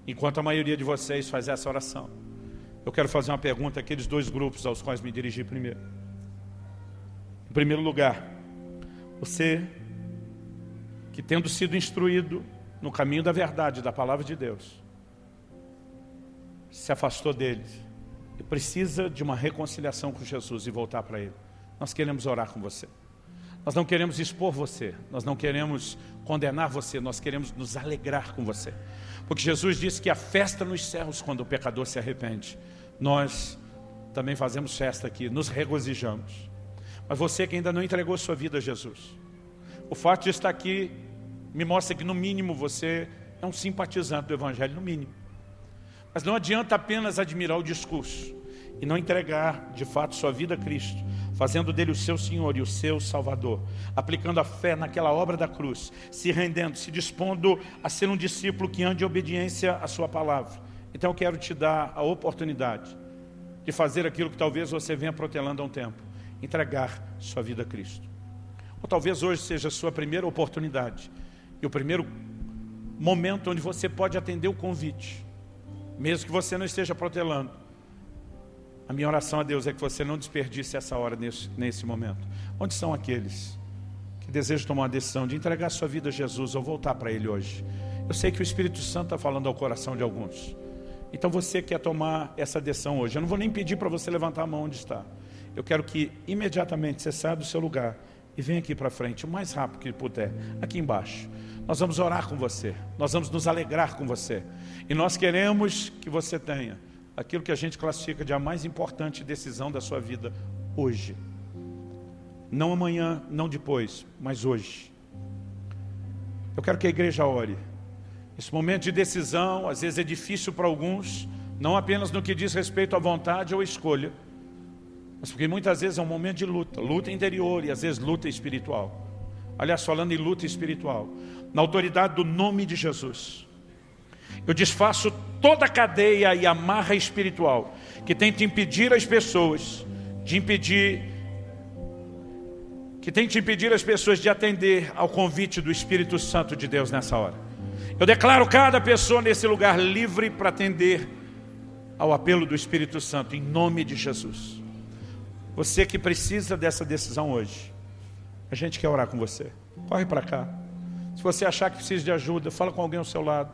[SPEAKER 1] Enquanto a maioria de vocês faz essa oração, eu quero fazer uma pergunta àqueles dois grupos aos quais me dirigi primeiro. Em primeiro lugar, você que tendo sido instruído no caminho da verdade, da palavra de Deus, se afastou dele e precisa de uma reconciliação com Jesus e voltar para Ele. Nós queremos orar com você. Nós não queremos expor você, nós não queremos condenar você, nós queremos nos alegrar com você. Porque Jesus disse que a festa nos céus quando o pecador se arrepende. Nós também fazemos festa aqui, nos regozijamos. Mas você que ainda não entregou sua vida a Jesus, o fato de estar aqui me mostra que no mínimo você é um simpatizante do Evangelho, no mínimo. Mas não adianta apenas admirar o discurso e não entregar de fato sua vida a Cristo, fazendo dele o seu Senhor e o seu Salvador, aplicando a fé naquela obra da cruz, se rendendo, se dispondo a ser um discípulo que ande em obediência à sua palavra. Então eu quero te dar a oportunidade de fazer aquilo que talvez você venha protelando há um tempo, entregar sua vida a Cristo. Ou talvez hoje seja a sua primeira oportunidade e o primeiro momento onde você pode atender o convite, mesmo que você não esteja protelando. A minha oração a Deus é que você não desperdice essa hora nesse momento. Onde são aqueles que desejam tomar uma decisão de entregar sua vida a Jesus ou voltar para Ele hoje? Eu sei que o Espírito Santo está falando ao coração de alguns. Então você quer tomar essa decisão hoje. Eu não vou nem pedir para você levantar a mão onde está. Eu quero que imediatamente você saia do seu lugar e venha aqui para frente, o mais rápido que puder, aqui embaixo. Nós vamos orar com você, nós vamos nos alegrar com você. E nós queremos que você tenha aquilo que a gente classifica de a mais importante decisão da sua vida hoje. Não amanhã, não depois, mas hoje. Eu quero que a igreja ore. Esse momento de decisão, às vezes é difícil para alguns, não apenas no que diz respeito à vontade ou à escolha, mas porque muitas vezes é um momento de luta, luta interior e às vezes luta espiritual. Aliás, falando em luta espiritual, na autoridade do nome de Jesus, eu desfaço toda a cadeia e amarra espiritual que tenta impedir as pessoas que tenta impedir as pessoas de atender ao convite do Espírito Santo de Deus nessa hora. Eu declaro cada pessoa nesse lugar livre para atender ao apelo do Espírito Santo, em nome de Jesus. Você que precisa dessa decisão hoje, a gente quer orar com você. Corre para cá. Se você achar que precisa de ajuda, fala com alguém ao seu lado.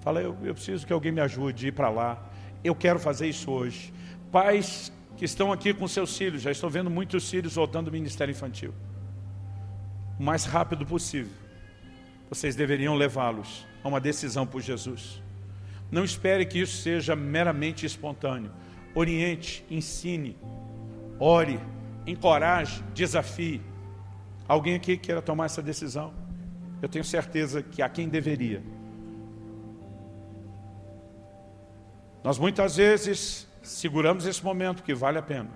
[SPEAKER 1] Fala, eu preciso que alguém me ajude a ir para lá. Eu quero fazer isso hoje. Pais que estão aqui com seus filhos, já estou vendo muitos filhos voltando do ministério infantil. O mais rápido possível, vocês deveriam levá-los a uma decisão por Jesus. Não espere que isso seja meramente espontâneo. Oriente, ensine, ore, encoraje, desafie. Alguém aqui queira tomar essa decisão? Eu tenho certeza que há quem deveria. Nós muitas vezes seguramos esse momento, que vale a pena.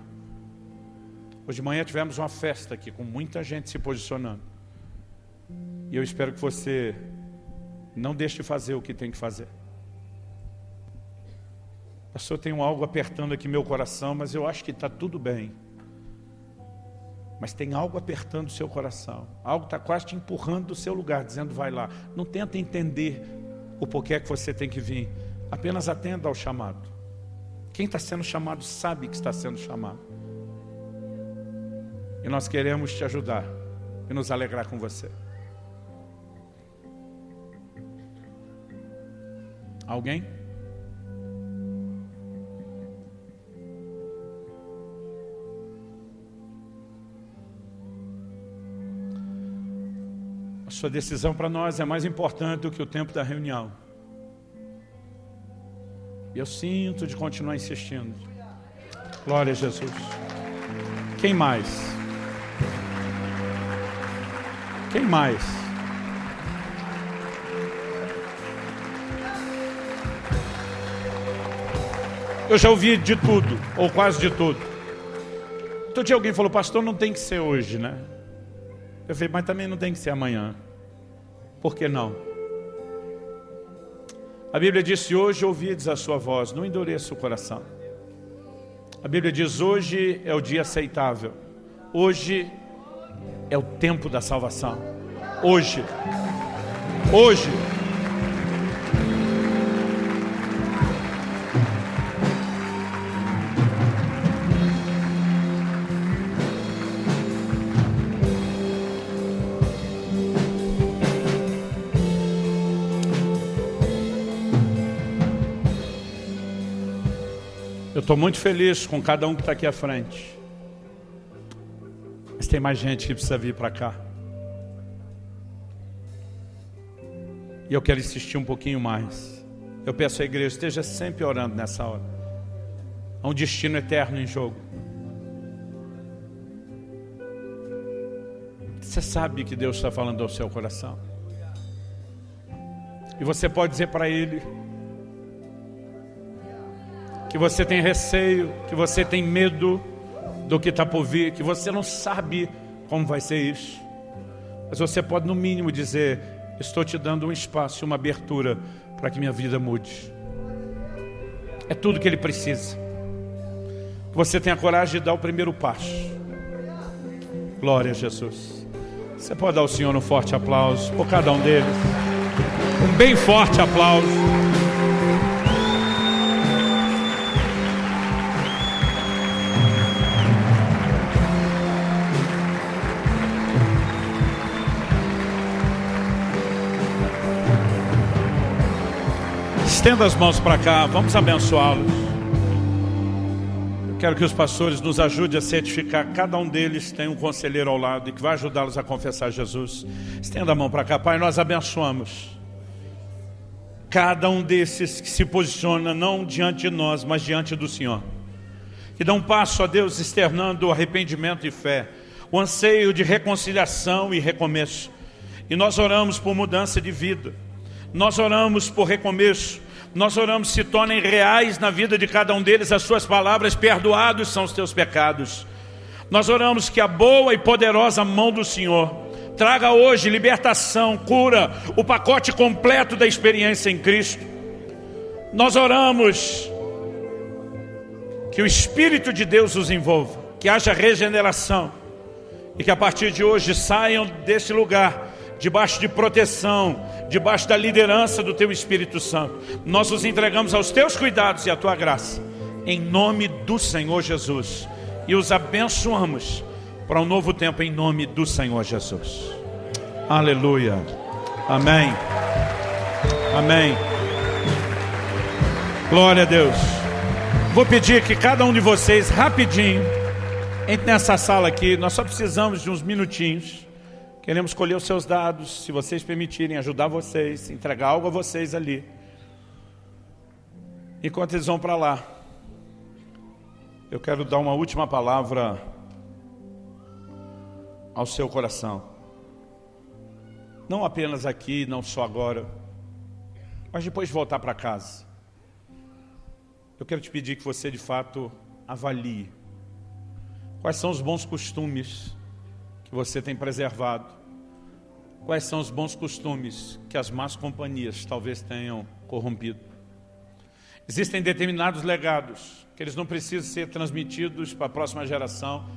[SPEAKER 1] Hoje de manhã tivemos uma festa aqui, com muita gente se posicionando. E eu espero que você não deixe de fazer o que tem que fazer. Pastor, tem algo apertando aqui meu coração, mas eu acho que está tudo bem. Mas tem algo apertando o seu coração. Algo está quase te empurrando do seu lugar, dizendo vai lá. Não tenta entender o porquê é que você tem que vir. Apenas atenda ao chamado. Quem está sendo chamado sabe que está sendo chamado. E nós queremos te ajudar e nos alegrar com você. Alguém? A sua decisão para nós é mais importante do que o tempo da reunião. E eu sinto de continuar insistindo. Glória a Jesus. Quem mais? Quem mais? Eu já ouvi de tudo, ou quase de tudo. Outro dia alguém falou, pastor, não tem que ser hoje, né? Eu falei, mas também não tem que ser amanhã. Por que não? A Bíblia diz, se hoje ouvides a sua voz, não endureça o coração. A Bíblia diz, hoje é o dia aceitável. Hoje é o tempo da salvação. Hoje. Hoje. Eu estou muito feliz com cada um que está aqui à frente. Mas tem mais gente que precisa vir para cá. E eu quero insistir um pouquinho mais. Eu peço à igreja, esteja sempre orando nessa hora. Há um destino eterno em jogo. Você sabe que Deus está falando ao seu coração. E você pode dizer para Ele que você tem receio, que você tem medo do que está por vir, que você não sabe como vai ser isso. Mas você pode no mínimo dizer, estou te dando um espaço, uma abertura para que minha vida mude. É tudo que Ele precisa. Que você tenha coragem de dar o primeiro passo. Glória a Jesus. Você pode dar ao Senhor um forte aplauso por cada um deles. Um bem forte aplauso. Estenda as mãos para cá, vamos abençoá-los. Eu quero que os pastores nos ajudem a certificar. Cada um deles tem um conselheiro ao lado e que vai ajudá-los a confessar Jesus. Estenda a mão para cá. Pai, nós abençoamos cada um desses que se posiciona não diante de nós, mas diante do Senhor. Que dá um passo a Deus externando o arrependimento e fé, o anseio de reconciliação e recomeço. E nós oramos por mudança de vida. Nós oramos por recomeço. Nós oramos, se tornem reais na vida de cada um deles as suas palavras, perdoados são os teus pecados. Nós oramos que a boa e poderosa mão do Senhor traga hoje libertação, cura, o pacote completo da experiência em Cristo. Nós oramos que o Espírito de Deus os envolva, que haja regeneração e que a partir de hoje saiam desse lugar debaixo de proteção, debaixo da liderança do Teu Espírito Santo. Nós os entregamos aos Teus cuidados e à Tua graça, em nome do Senhor Jesus. e os abençoamos para um novo tempo em nome do Senhor Jesus. Aleluia. Amém. Amém. Glória a Deus. Vou pedir que cada um de vocês, rapidinho, entre nessa sala aqui. Nós só precisamos de uns minutinhos. Queremos colher os seus dados, se vocês permitirem, ajudar vocês, entregar algo a vocês ali. Enquanto eles vão para lá, eu quero dar uma última palavra ao seu coração. Não apenas aqui, não só agora, mas depois de voltar para casa. Eu quero te pedir que você de fato avalie quais são os bons costumes que você tem preservado, quais são os bons costumes que as más companhias talvez tenham corrompido. Existem determinados legados que eles não precisam ser transmitidos para a próxima geração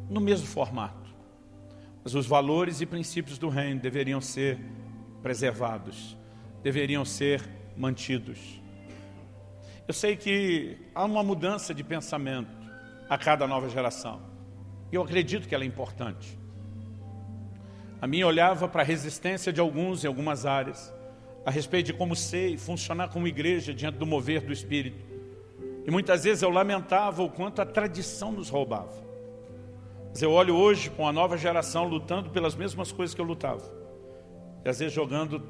[SPEAKER 1] no mesmo formato. Mas os valores e princípios do reino deveriam ser preservados, deveriam ser mantidos. Eu sei que há uma mudança de pensamento a cada nova geração. E eu acredito que ela é importante. A minha olhava para a resistência de alguns em algumas áreas, a respeito de como ser e funcionar como igreja diante do mover do Espírito. E muitas vezes eu lamentava o quanto a tradição nos roubava. Mas eu olho hoje com a nova geração lutando pelas mesmas coisas que eu lutava. E às vezes jogando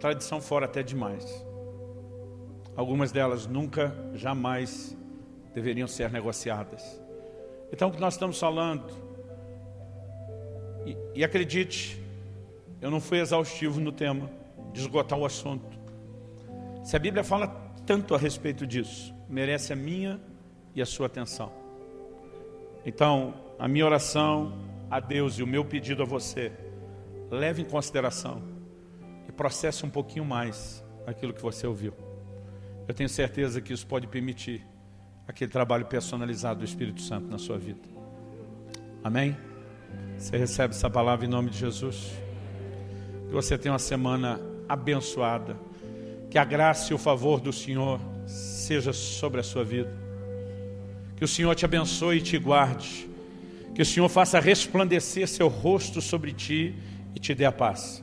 [SPEAKER 1] tradição fora até demais. Algumas delas nunca, jamais deveriam ser negociadas. Então o que nós estamos falando, e acredite, eu não fui exaustivo no tema, de esgotar o assunto. Se a Bíblia fala tanto a respeito disso, merece a minha e a sua atenção. Então, a minha oração a Deus e o meu pedido a você, leve em consideração e processe um pouquinho mais aquilo que você ouviu. Eu tenho certeza que isso pode permitir aquele trabalho personalizado do Espírito Santo na sua vida. Amém? Você recebe essa palavra em nome de Jesus? Que você tenha uma semana abençoada. Que a graça e o favor do Senhor seja sobre a sua vida. Que o Senhor te abençoe e te guarde. Que o Senhor faça resplandecer seu rosto sobre ti e te dê a paz.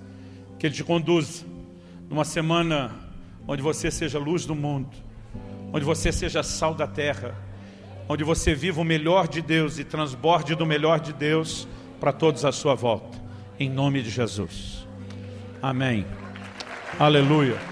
[SPEAKER 1] Que Ele te conduza numa semana onde você seja luz do mundo, onde você seja sal da terra, onde você viva o melhor de Deus e transborde do melhor de Deus para todos à sua volta. Em nome de Jesus. Amém. Aleluia.